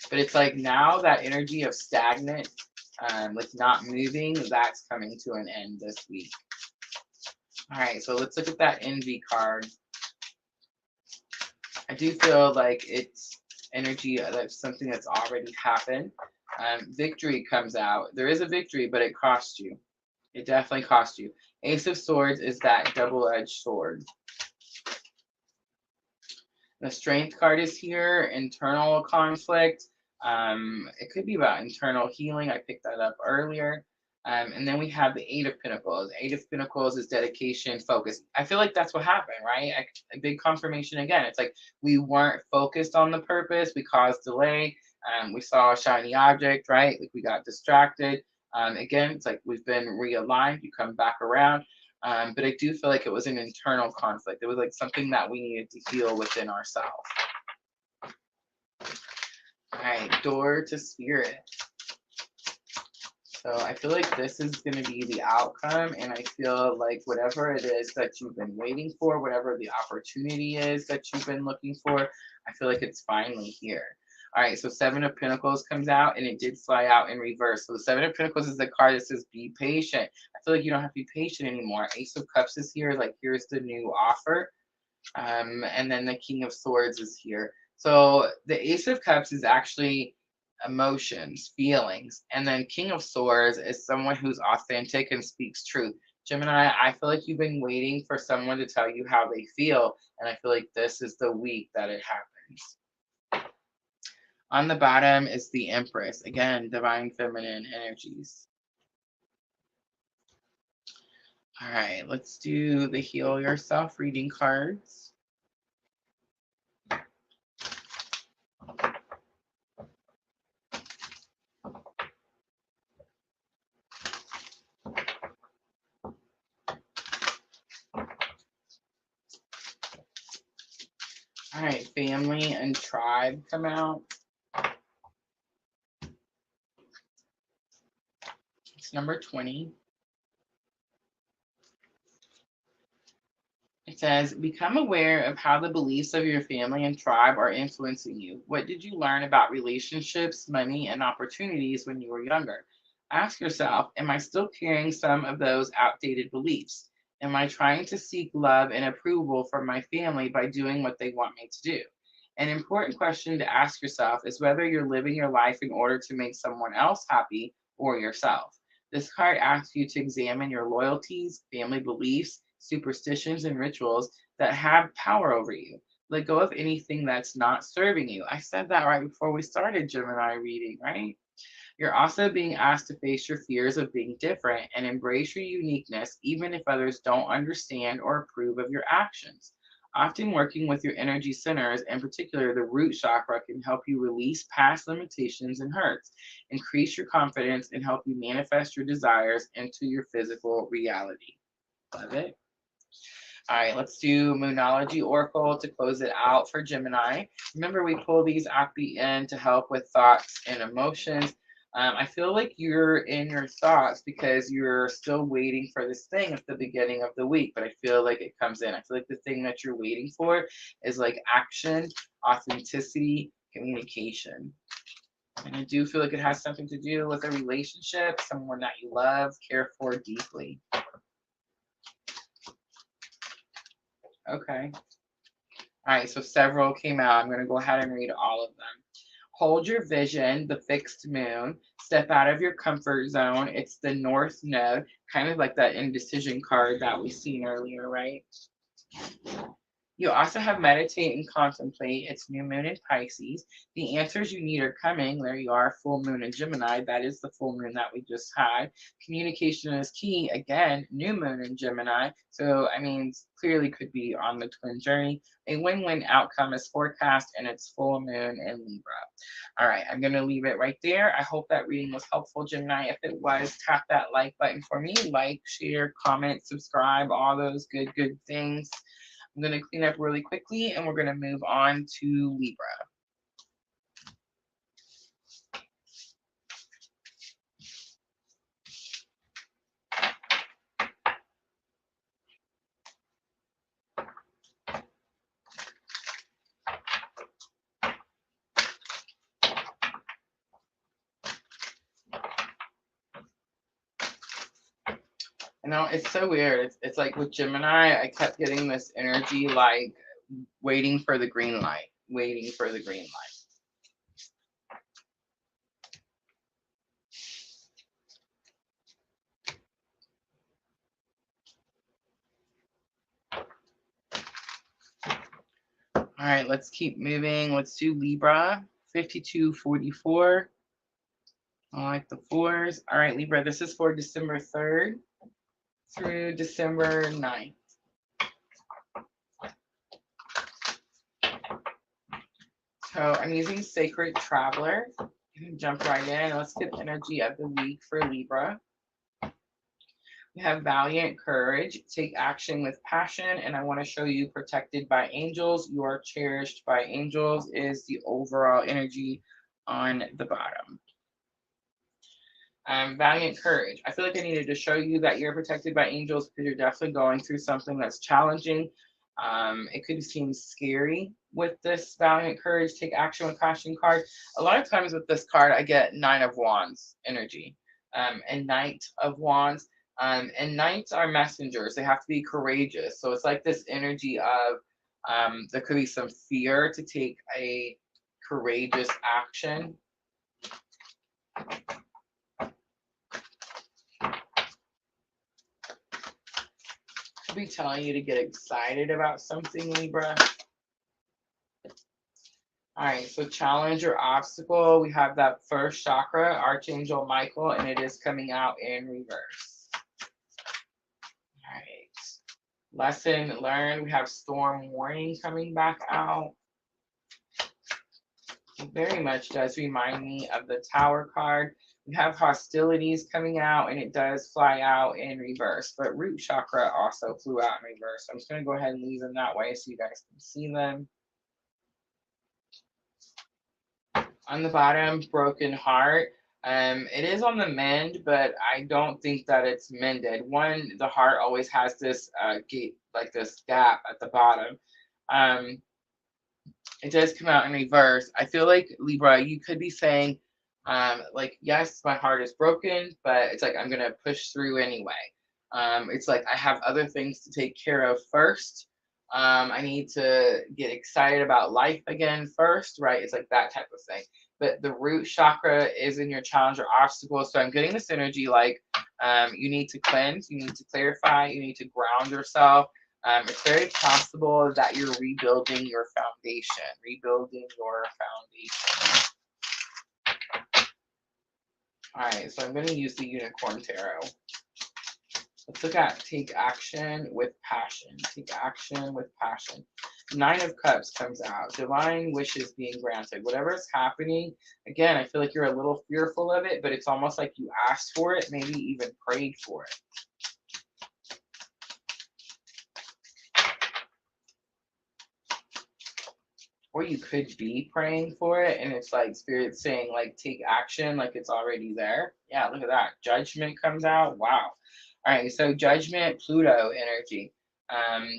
But it's like now that energy of stagnant, with not moving, that's coming to an end this week. All right, so let's look at that envy card. I do feel like it's energy that's something that's already happened. Victory comes out. There is a victory, but it cost you. It definitely cost you. Ace of Swords is that double-edged sword. The Strength card is here, internal conflict. It could be about internal healing. I picked that up earlier. And then we have the Eight of Pentacles. Eight of Pentacles is dedication, focus. I feel like that's what happened, right? A big confirmation again. It's like we weren't focused on the purpose. We caused delay. We saw a shiny object, right? Like we got distracted. Again, it's like we've been realigned. You come back around. But I do feel like it was an internal conflict. It was like something that we needed to heal within ourselves. All right, door to spirit. So I feel like this is going to be the outcome, and I feel like whatever it is that you've been waiting for, whatever the opportunity is that you've been looking for, I feel like it's finally here. All right, so Seven of Pentacles comes out, and it did fly out in reverse. So the Seven of Pentacles is the card that says be patient. I feel like you don't have to be patient anymore. Ace of Cups is here, like here's the new offer. And then the King of Swords is here. So the Ace of Cups is actually emotions, feelings. And then King of Swords is someone who's authentic and speaks truth. Gemini, I feel like you've been waiting for someone to tell you how they feel. And I feel like this is the week that it happens. On the bottom is the Empress. Again, divine feminine energies. All right, let's do the Heal Yourself reading cards. All right, family and tribe come out. It's number 20. It says, become aware of how the beliefs of your family and tribe are influencing you. What did you learn about relationships, money, and opportunities when you were younger? Ask yourself, am I still carrying some of those outdated beliefs? Am I trying to seek love and approval from my family by doing what they want me to do? An important question to ask yourself is whether you're living your life in order to make someone else happy or yourself. This card asks you to examine your loyalties, family beliefs, superstitions, and rituals that have power over you. Let go of anything that's not serving you. I said that right before we started Gemini reading, right? You're also being asked to face your fears of being different and embrace your uniqueness, even if others don't understand or approve of your actions. Often working with your energy centers, in particular the root chakra, can help you release past limitations and hurts, increase your confidence, and help you manifest your desires into your physical reality. Love it. All right, let's do Moonology Oracle to close it out for Gemini. Remember, we pull these at the end to help with thoughts and emotions. I feel like you're in your thoughts because you're still waiting for this thing at the beginning of the week, but I feel like it comes in. I feel like the thing that you're waiting for is like action, authenticity, communication. And I do feel like it has something to do with a relationship, someone that you love, care for deeply. Okay. All right, so several came out. I'm going to go ahead and read all of them. Hold your vision, the fixed moon. Step out of your comfort zone. It's the North Node, kind of like that indecision card that we seen earlier, right? You also have meditate and contemplate. It's new moon in Pisces. The answers you need are coming. There you are, full moon in Gemini. That is the full moon that we just had. Communication is key. Again, new moon in Gemini. So, I mean, clearly could be on the twin journey. A win-win outcome is forecast, and it's full moon in Libra. All right, I'm going to leave it right there. I hope that reading was helpful, Gemini. If it was, tap that like button for me. Like, share, comment, subscribe, all those good things. I'm going to clean up really quickly and we're going to move on to Libra. You know, it's so weird. It's like with Gemini, I kept getting this energy like waiting for the green light, waiting for the green light. All right, let's keep moving. Let's do Libra, 5244. I like the fours. All right, Libra, this is for December 3rd through December 9th. So I'm using Sacred Traveler. You can jump right in. Let's get energy of the week for Libra. We have Valiant Courage. Take action with passion. And I want to show you Protected by Angels. You are cherished by angels is the overall energy on the bottom. Valiant Courage. I feel like I needed to show you that you're protected by angels because you're definitely going through something that's challenging. It could seem scary with this Valiant Courage, Take Action with Passion card. A lot of times with this card, I get Nine of Wands energy and Knight of Wands. And Knights are messengers. They have to be courageous. So it's like this energy of there could be some fear to take a courageous action. Could be telling you to get excited about something, Libra. All right, so challenge or obstacle. We have that first chakra, Archangel Michael, and it is coming out in reverse. All right. Lesson learned. We have storm warning coming back out. It very much does remind me of the Tower card. We have hostilities coming out, and it does fly out in reverse. But root chakra also flew out in reverse. So I'm just going to go ahead and leave them that way so you guys can see them. On the bottom, broken heart. It is on the mend, but I don't think that it's mended. One, the heart always has this gate, like this gap at the bottom. Um, it does come out in reverse. I feel like Libra, you could be saying, like, yes, my heart is broken, but it's like I'm gonna push through anyway. It's like I have other things to take care of first. I need to get excited about life again first, right? It's like that type of thing. But the root chakra is in your challenge or obstacle. So I'm getting this energy like you need to cleanse, you need to clarify, you need to ground yourself. It's very possible that you're rebuilding your foundation, rebuilding your foundation. All right, so I'm going to use the Unicorn Tarot. Let's look at take action with passion. Take action with passion. 9 of Cups comes out. Divine wishes being granted. Whatever is happening, again, I feel like you're a little fearful of it, but it's almost like you asked for it, maybe even prayed for it. Or you could be praying for it and it's like spirit saying like take action, like it's already there. Yeah, look at that. Judgment comes out. Wow. All right, so judgment, Pluto energy,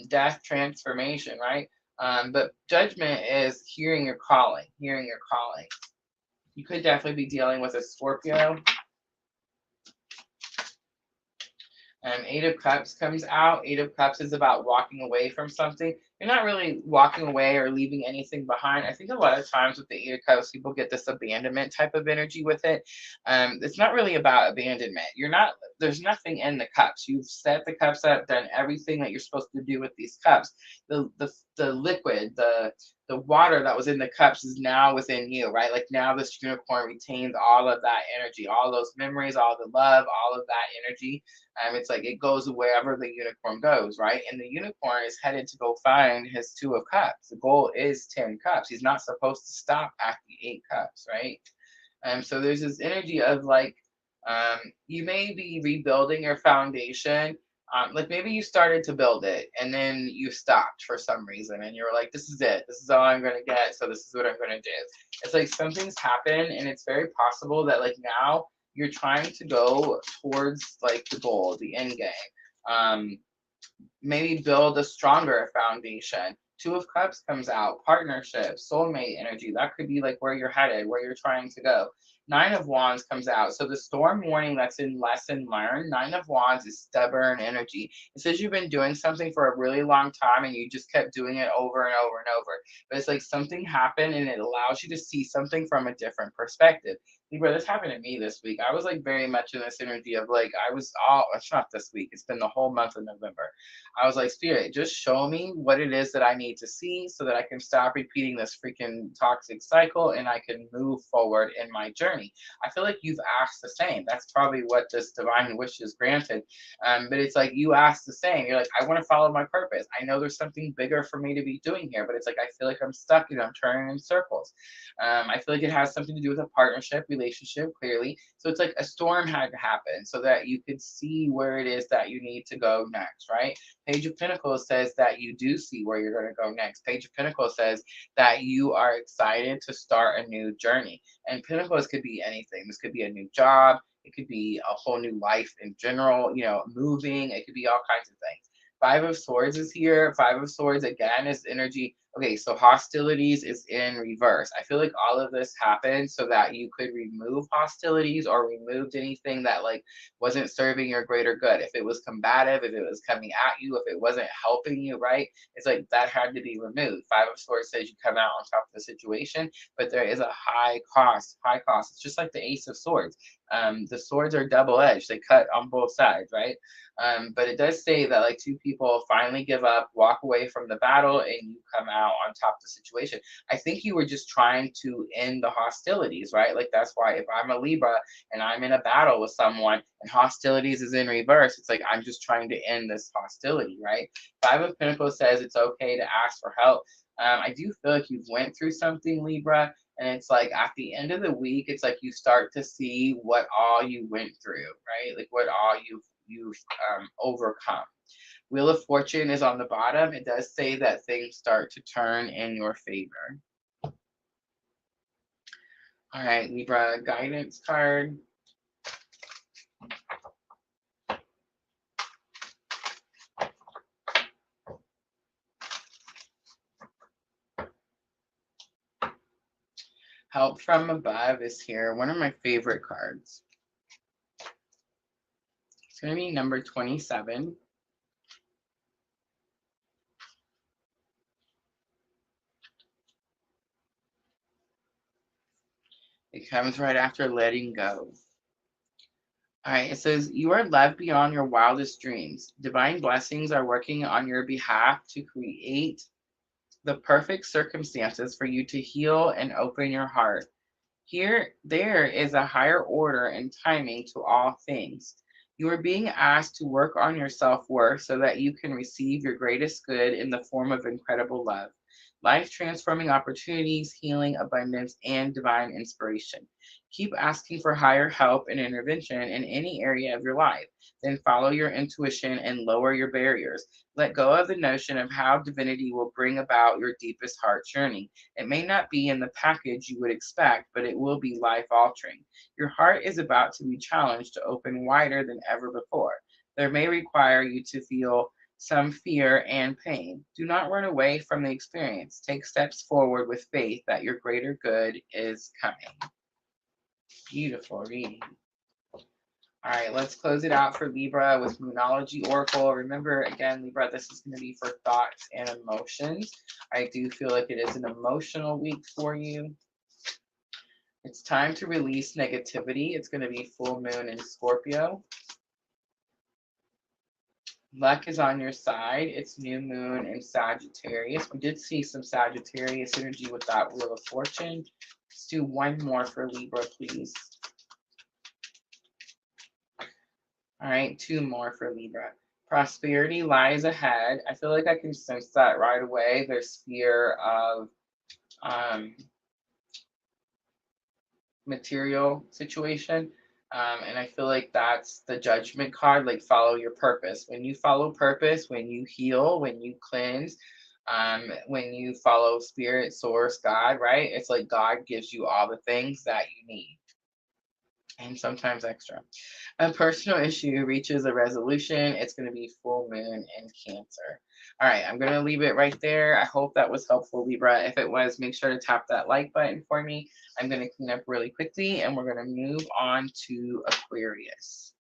death, transformation, right? But judgment is hearing your calling, hearing your calling. You could definitely be dealing with a Scorpio. 8 of Cups comes out. 8 of Cups is about walking away from something. You're not really walking away or leaving anything behind. I think a lot of times with the 8 of Cups, people get this abandonment type of energy with it. It's not really about abandonment. There's nothing in the cups. You've set the cups up, done everything that you're supposed to do with these cups. The liquid, the water that was in the cups is now within you, right? Like now this unicorn retains all of that energy, all those memories, all the love, all of that energy. It's like it goes wherever the unicorn goes, right? And the unicorn is headed to go find his 2 of Cups. The goal is 10 cups. He's not supposed to stop at the 8 cups, right? So there's this energy of like, you may be rebuilding your foundation. Like maybe you started to build it and then you stopped for some reason and you were like, this is it. This is all I'm going to get. So this is what I'm going to do. It's like something's happened and it's very possible that like now you're trying to go towards like the goal, the end game. Maybe build a stronger foundation. 2 of Cups comes out, partnership, soulmate energy. That could be like where you're headed, where you're trying to go. 9 of Wands comes out. So the storm warning that's in lesson learned, 9 of Wands is stubborn energy. It says you've been doing something for a really long time and you just kept doing it over and over and over. But it's like something happened and it allows you to see something from a different perspective. Libra, this happened to me this week. I was like very much in this energy of like, it's not this week, it's been the whole month of November. I was like, Spirit, just show me what it is that I need to see so that I can stop repeating this freaking toxic cycle and I can move forward in my journey. I feel like you've asked the same. That's probably what this divine wish is granted. But it's like you asked the same. You're like, I want to follow my purpose. I know there's something bigger for me to be doing here, but it's like I feel like I'm stuck and I'm turning in circles. I feel like it has something to do with a partnership, relationship, clearly. So it's like a storm had to happen so that you could see where it is that you need to go next, right? Page of Pentacles says that you do see where you're going to go next. Page of Pentacles says that you are excited to start a new journey. And Pentacles could be anything. This could be a new job. It could be a whole new life in general, moving. It could be all kinds of things. 5 of Swords is here. 5 of Swords, again, is energy. Okay, so hostilities is in reverse. I feel like all of this happened so that you could remove hostilities or removed anything that like wasn't serving your greater good. If it was combative, if it was coming at you, if it wasn't helping you, right? It's like that had to be removed. 5 of Swords says you come out on top of the situation, but there is a high cost. High cost. It's just like the Ace of Swords. The swords are double-edged. They cut on both sides, right? But it does say that like 2 people finally give up, walk away from the battle, and you come out on top of the situation. I think you were just trying to end the hostilities, right? Like that's why if I'm a Libra and I'm in a battle with someone and hostilities is in reverse, it's like I'm just trying to end this hostility, right? 5 of Pentacles says it's okay to ask for help. I do feel like you've went through something, Libra, and it's like at the end of the week, it's like you start to see what all you went through, right? Like what all you've overcome. Wheel of Fortune is on the bottom. It does say that things start to turn in your favor. All right, Libra guidance card. Help from above is here. One of my favorite cards. It's going to be number 27. It comes right after letting go. All right, it says, you are loved beyond your wildest dreams. Divine blessings are working on your behalf to create the perfect circumstances for you to heal and open your heart. There is a higher order and timing to all things. You are being asked to work on your self-worth so that you can receive your greatest good in the form of incredible love, life-transforming opportunities, healing, abundance, and divine inspiration. Keep asking for higher help and intervention in any area of your life. Then follow your intuition and lower your barriers. Let go of the notion of how divinity will bring about your deepest heart journey. It may not be in the package you would expect, but it will be life altering. Your heart is about to be challenged to open wider than ever before. There may require you to feel some fear and pain. Do not run away from the experience. Take steps forward with faith that your greater good is coming. Beautiful reading. All right, let's close it out for Libra with Moonology Oracle. Remember, again, Libra, this is going to be for thoughts and emotions. I do feel like it is an emotional week for you. It's time to release negativity. It's going to be full moon in Scorpio. Luck is on your side. It's new moon in Sagittarius. We did see some Sagittarius energy with that Wheel of Fortune. Let's do one more for Libra, please. All right, two more for Libra. Prosperity lies ahead. I feel like I can sense that right away. There's fear of material situation. And I feel like that's the judgment card, like follow your purpose. When you follow purpose, when you heal, when you cleanse, when you follow spirit, source, God, right? It's like God gives you all the things that you need. And sometimes extra. A personal issue reaches a resolution. It's going to be full moon in Cancer. All right, I'm going to leave it right there. I hope that was helpful, Libra. If it was, make sure to tap that like button for me. I'm going to clean up really quickly, and we're going to move on to Aquarius.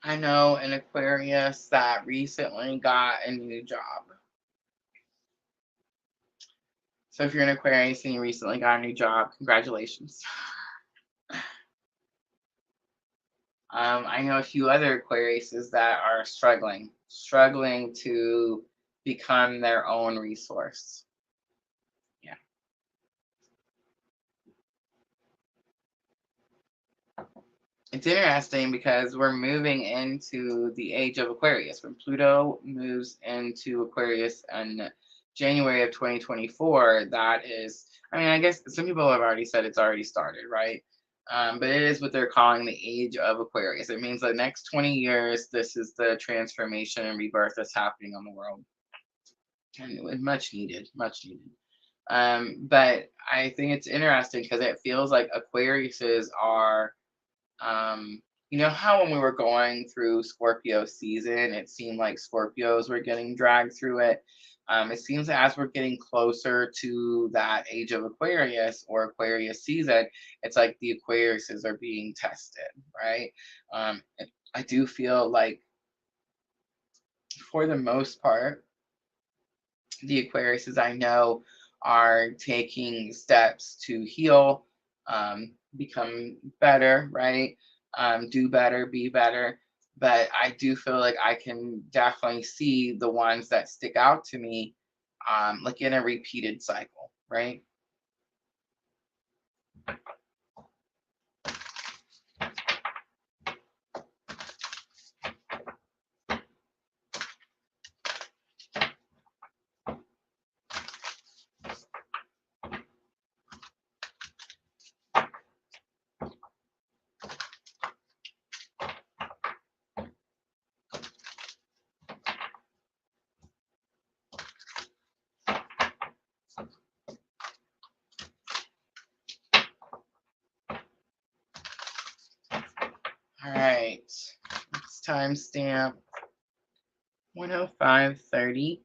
I know an Aquarius that recently got a new job. So if you're an Aquarius and you recently got a new job, congratulations. I know a few other Aquariuses that are struggling to become their own resource. Yeah. It's interesting because we're moving into the age of Aquarius. When Pluto moves into Aquarius in January of 2024, that is, I mean, I guess some people have already said it's already started, right? But it is what they're calling the age of Aquarius. It means the next 20 years, this is the transformation and rebirth that's happening on the world. And it was much needed, much needed. But I think it's interesting because it feels like Aquariuses are, you know how when we were going through Scorpio season, it seemed like Scorpios were getting dragged through it. It seems as we're getting closer to that age of Aquarius or Aquarius season, it's like the Aquariuses are being tested, right? I do feel like for the most part, the Aquariuses I know are taking steps to heal, become better, right? Do better, be better. But I do feel like I can definitely see the ones that stick out to me, like in a repeated cycle, right? All right, it's timestamp 105:30.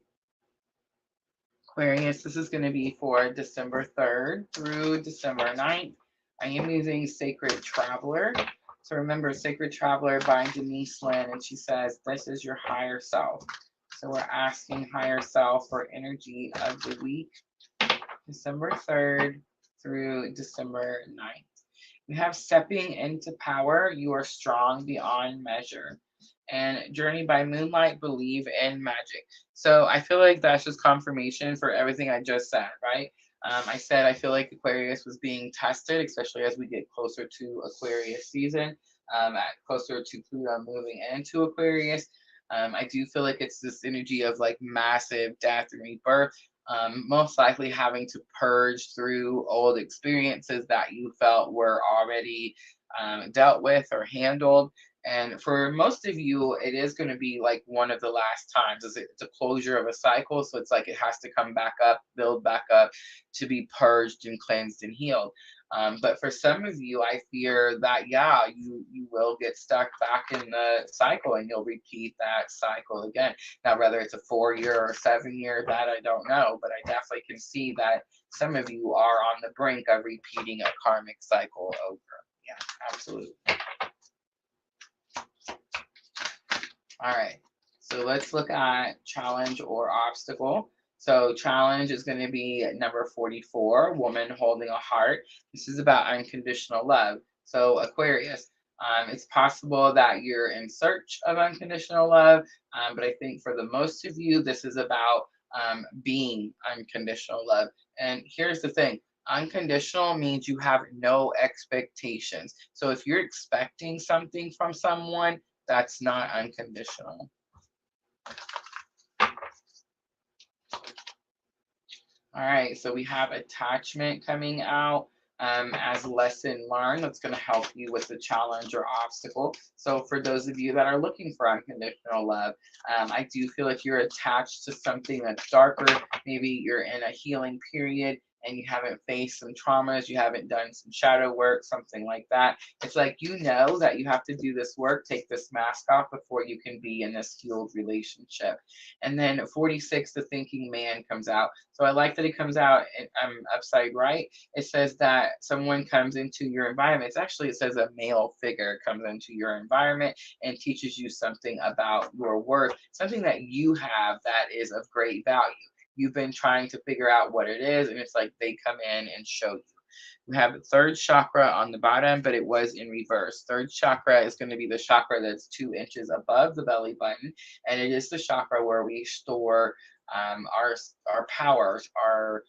Aquarius, this is going to be for December 3rd through December 9th. I am using Sacred Traveler. So remember, Sacred Traveler by Denise Lynn, and she says, this is your higher self. So we're asking higher self for energy of the week, December 3rd through December 9th. We have stepping into power. You are strong beyond measure. And Journey by Moonlight, believe in magic. So I feel like that's just confirmation for everything I just said, right? I said I feel like Aquarius was being tested, especially as we get closer to Aquarius season, closer to Pluto moving into Aquarius. I do feel like it's this energy of like massive death and rebirth, most likely having to purge through old experiences that you felt were already dealt with or handled. And for most of you, it is going to be like one of the last times. It's a closure of a cycle. So it's like it has to come back up, build back up to be purged and cleansed and healed. But for some of you, I fear that, yeah, you will get stuck back in the cycle and you'll repeat that cycle again. Now, whether it's a 4-year or 7-year, that I don't know, but I definitely can see that some of you are on the brink of repeating a karmic cycle over. Yeah, absolutely. All right, so let's look at challenge or obstacle. So challenge is going to be number 44, woman holding a heart. This is about unconditional love. So Aquarius, it's possible that you're in search of unconditional love, but I think for the most of you, this is about being unconditional love. And here's the thing. Unconditional means you have no expectations. So if you're expecting something from someone, that's not unconditional. All right, so we have attachment coming out as lesson learned. That's going to help you with the challenge or obstacle. So for those of you that are looking for unconditional love, I do feel if you're attached to something that's darker, maybe you're in a healing period and you haven't faced some traumas, you haven't done some shadow work, something like that. It's like you know that you have to do this work, take this mask off before you can be in this healed relationship. And then 46, the thinking man comes out. So I like that it comes out upside right. It says that someone comes into your environment. It's actually, it says a male figure comes into your environment and teaches you something about your worth, something that you have that is of great value. You've been trying to figure out what it is, and it's like they come in and show you. We have the third chakra on the bottom, but it was in reverse. Third chakra is going to be the chakra that's 2 inches above the belly button, and it is the chakra where we store our powers, our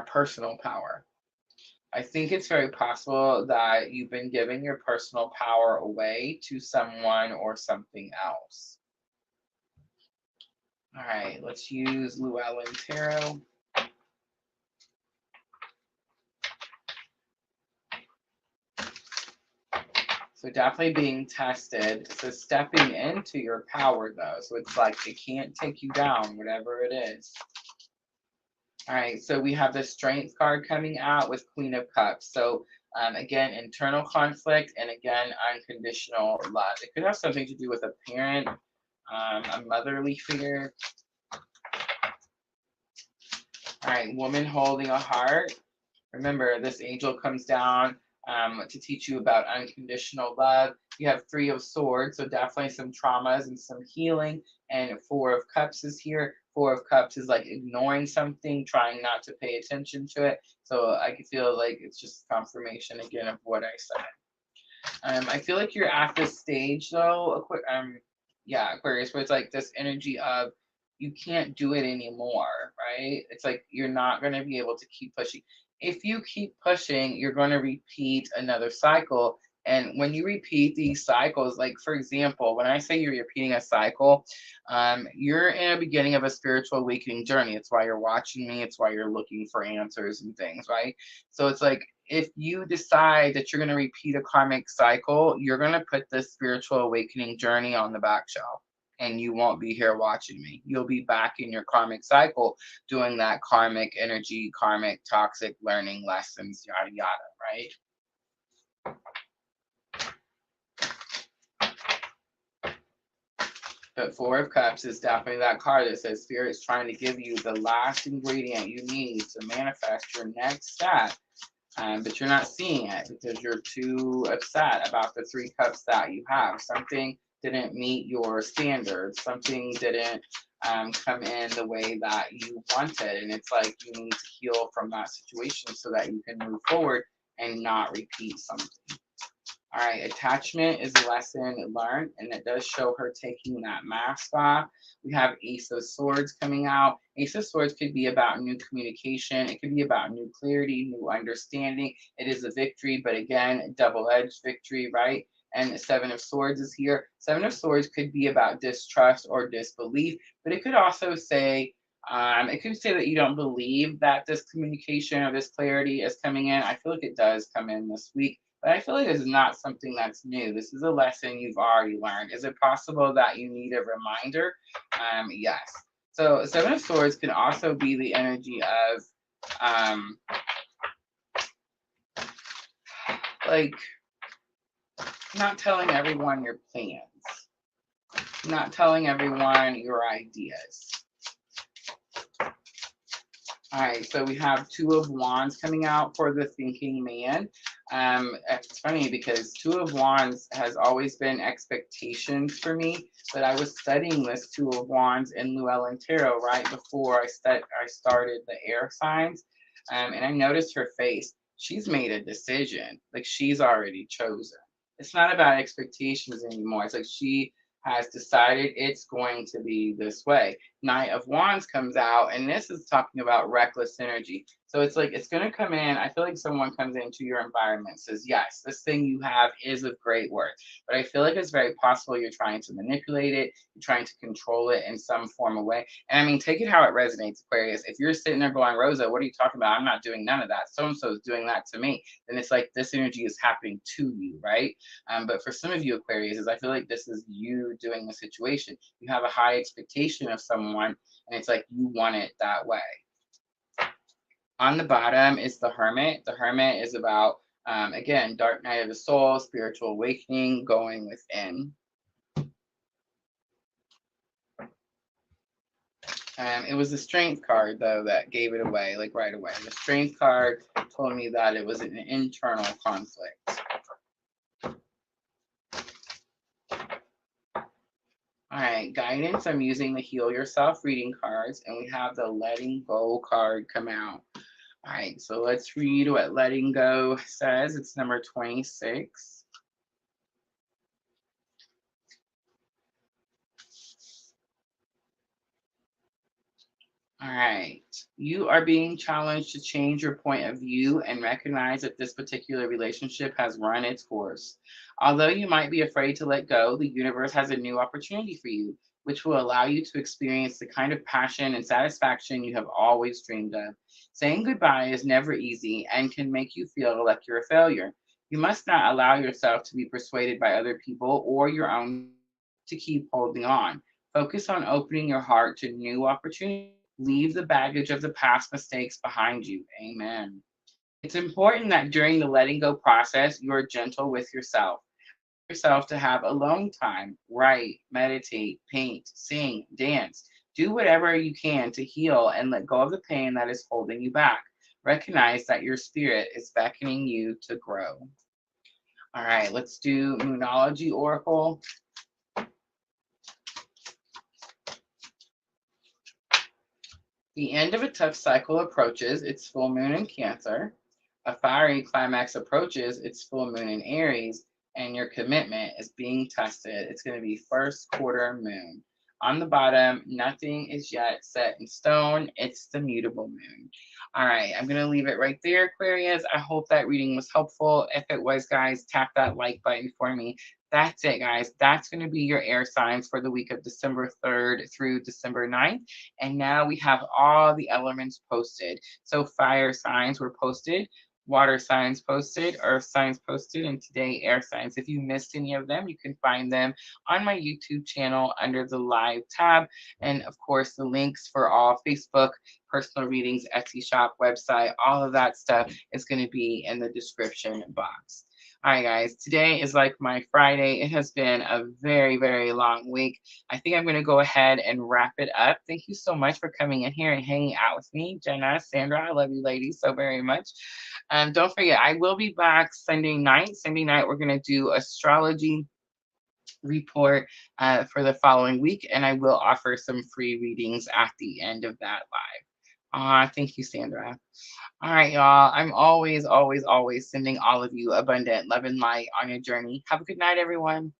personal power. I think it's very possible that you've been giving your personal power away to someone or something else. All right, let's use Llewellyn Tarot. So definitely being tested. So stepping into your power though. So it's like it can't take you down, whatever it is. All right, so we have the Strength card coming out with Queen of Cups. So again, internal conflict and again, unconditional love. It could have something to do with a parent, a motherly figure. All right, woman holding a heart. Remember, this angel comes down to teach you about unconditional love. You have Three of Swords, so definitely some traumas and some healing. And Four of Cups is here. Four of Cups is like ignoring something, trying not to pay attention to it. So I can feel like it's just confirmation again of what I said. I feel like you're at this stage though, yeah, Aquarius, where it's like this energy of you can't do it anymore, right? It's like you're not going to be able to keep pushing. If you keep pushing, you're going to repeat another cycle. And when you repeat these cycles, like for example, when I say you're repeating a cycle, you're in a beginning of a spiritual awakening journey. It's why you're watching me. It's why you're looking for answers and things, right? So it's like if you decide that you're going to repeat a karmic cycle, you're going to put this spiritual awakening journey on the back shelf and you won't be here watching me. You'll be back in your karmic cycle doing that karmic energy, karmic toxic learning lessons, yada, yada, right? But Four of Cups is definitely that card that says Spirit's trying to give you the last ingredient you need to manifest your next step. But you're not seeing it because you're too upset about the Three Cups that you have. Something didn't meet your standards. Something didn't come in the way that you wanted. And it's like you need to heal from that situation so that you can move forward and not repeat something. All right, attachment is a lesson learned, and it does show her taking that mask off. We have Ace of Swords coming out. Ace of Swords could be about new communication. It could be about new clarity, new understanding. It is a victory, but again, double-edged victory, right? And the Seven of Swords is here. Seven of Swords could be about distrust or disbelief, but it could also say, it could say that you don't believe that this communication or this clarity is coming in. I feel like it does come in this week. But I feel like this is not something that's new. This is a lesson you've already learned. Is it possible that you need a reminder? Yes. So Seven of Swords can also be the energy of like not telling everyone your plans, not telling everyone your ideas. All right, so we have Two of Wands coming out for the thinking man. It's funny because Two of Wands has always been expectations for me, but I was studying this Two of Wands in Llewellyn Tarot right before I started the air signs, and I noticed her face. She's made a decision, like she's already chosen. It's not about expectations anymore. It's like she has decided it's going to be this way. Knight of Wands comes out, and this is talking about reckless energy. So it's like it's going to come in. I feel like someone comes into your environment, says, yes, this thing you have is of great worth. But I feel like it's very possible you're trying to manipulate it, you're trying to control it in some form of way. And I mean, take it how it resonates, Aquarius. If you're sitting there going, Rosa, what are you talking about? I'm not doing none of that. So-and-so is doing that to me. Then it's like this energy is happening to you, right? But for some of you, Aquarius, I feel like this is you doing the situation. You have a high expectation of someone, and it's like you want it that way. On the bottom is the Hermit. The Hermit is about, again, dark night of the soul, spiritual awakening, going within. It was the Strength card, though, that gave it away, like right away. The Strength card told me that it was an internal conflict. All right, guidance. I'm using the Heal Yourself reading cards, and we have the Letting Go card come out. All right, so let's read what Letting Go says. It's number 26. All right, you are being challenged to change your point of view and recognize that this particular relationship has run its course. Although you might be afraid to let go, the universe has a new opportunity for you, which will allow you to experience the kind of passion and satisfaction you have always dreamed of. Saying goodbye is never easy and can make you feel like you're a failure. You must not allow yourself to be persuaded by other people or your own to keep holding on. Focus on opening your heart to new opportunities. Leave the baggage of the past mistakes behind you. Amen. It's important that during the letting go process, you're gentle with yourself. Yourself to have alone time, write, meditate, paint, sing, dance. Do whatever you can to heal and let go of the pain that is holding you back. Recognize that your spirit is beckoning you to grow. All right, let's do Moonology Oracle. The end of a tough cycle approaches its full moon in Cancer. A fiery climax approaches its full moon in Aries, and your commitment is being tested. It's going to be first quarter moon. On the bottom, nothing is yet set in stone. It's the mutable moon. All right, I'm going to leave it right there, Aquarius. I hope that reading was helpful. If it was, guys, tap that like button for me. That's it, guys. That's going to be your air signs for the week of December 3rd through December 9th. And now we have all the elements posted. So fire signs were posted, water signs posted, earth signs posted, and today air signs. If you missed any of them, you can find them on my YouTube channel under the live tab. And of course, the links for all Facebook, personal readings, Etsy shop, website, all of that stuff is going to be in the description box. All right, guys, today is like my Friday. It has been a very, very long week. I think I'm going to go ahead and wrap it up. Thank you so much for coming in here and hanging out with me. Jenna, Sandra, I love you ladies so very much. Don't forget, I will be back Sunday night. Sunday night, we're going to do astrology report for the following week, and I will offer some free readings at the end of that live. Thank you, Sandra. All right, y'all. I'm always, always, always sending all of you abundant love and light on your journey. Have a good night, everyone.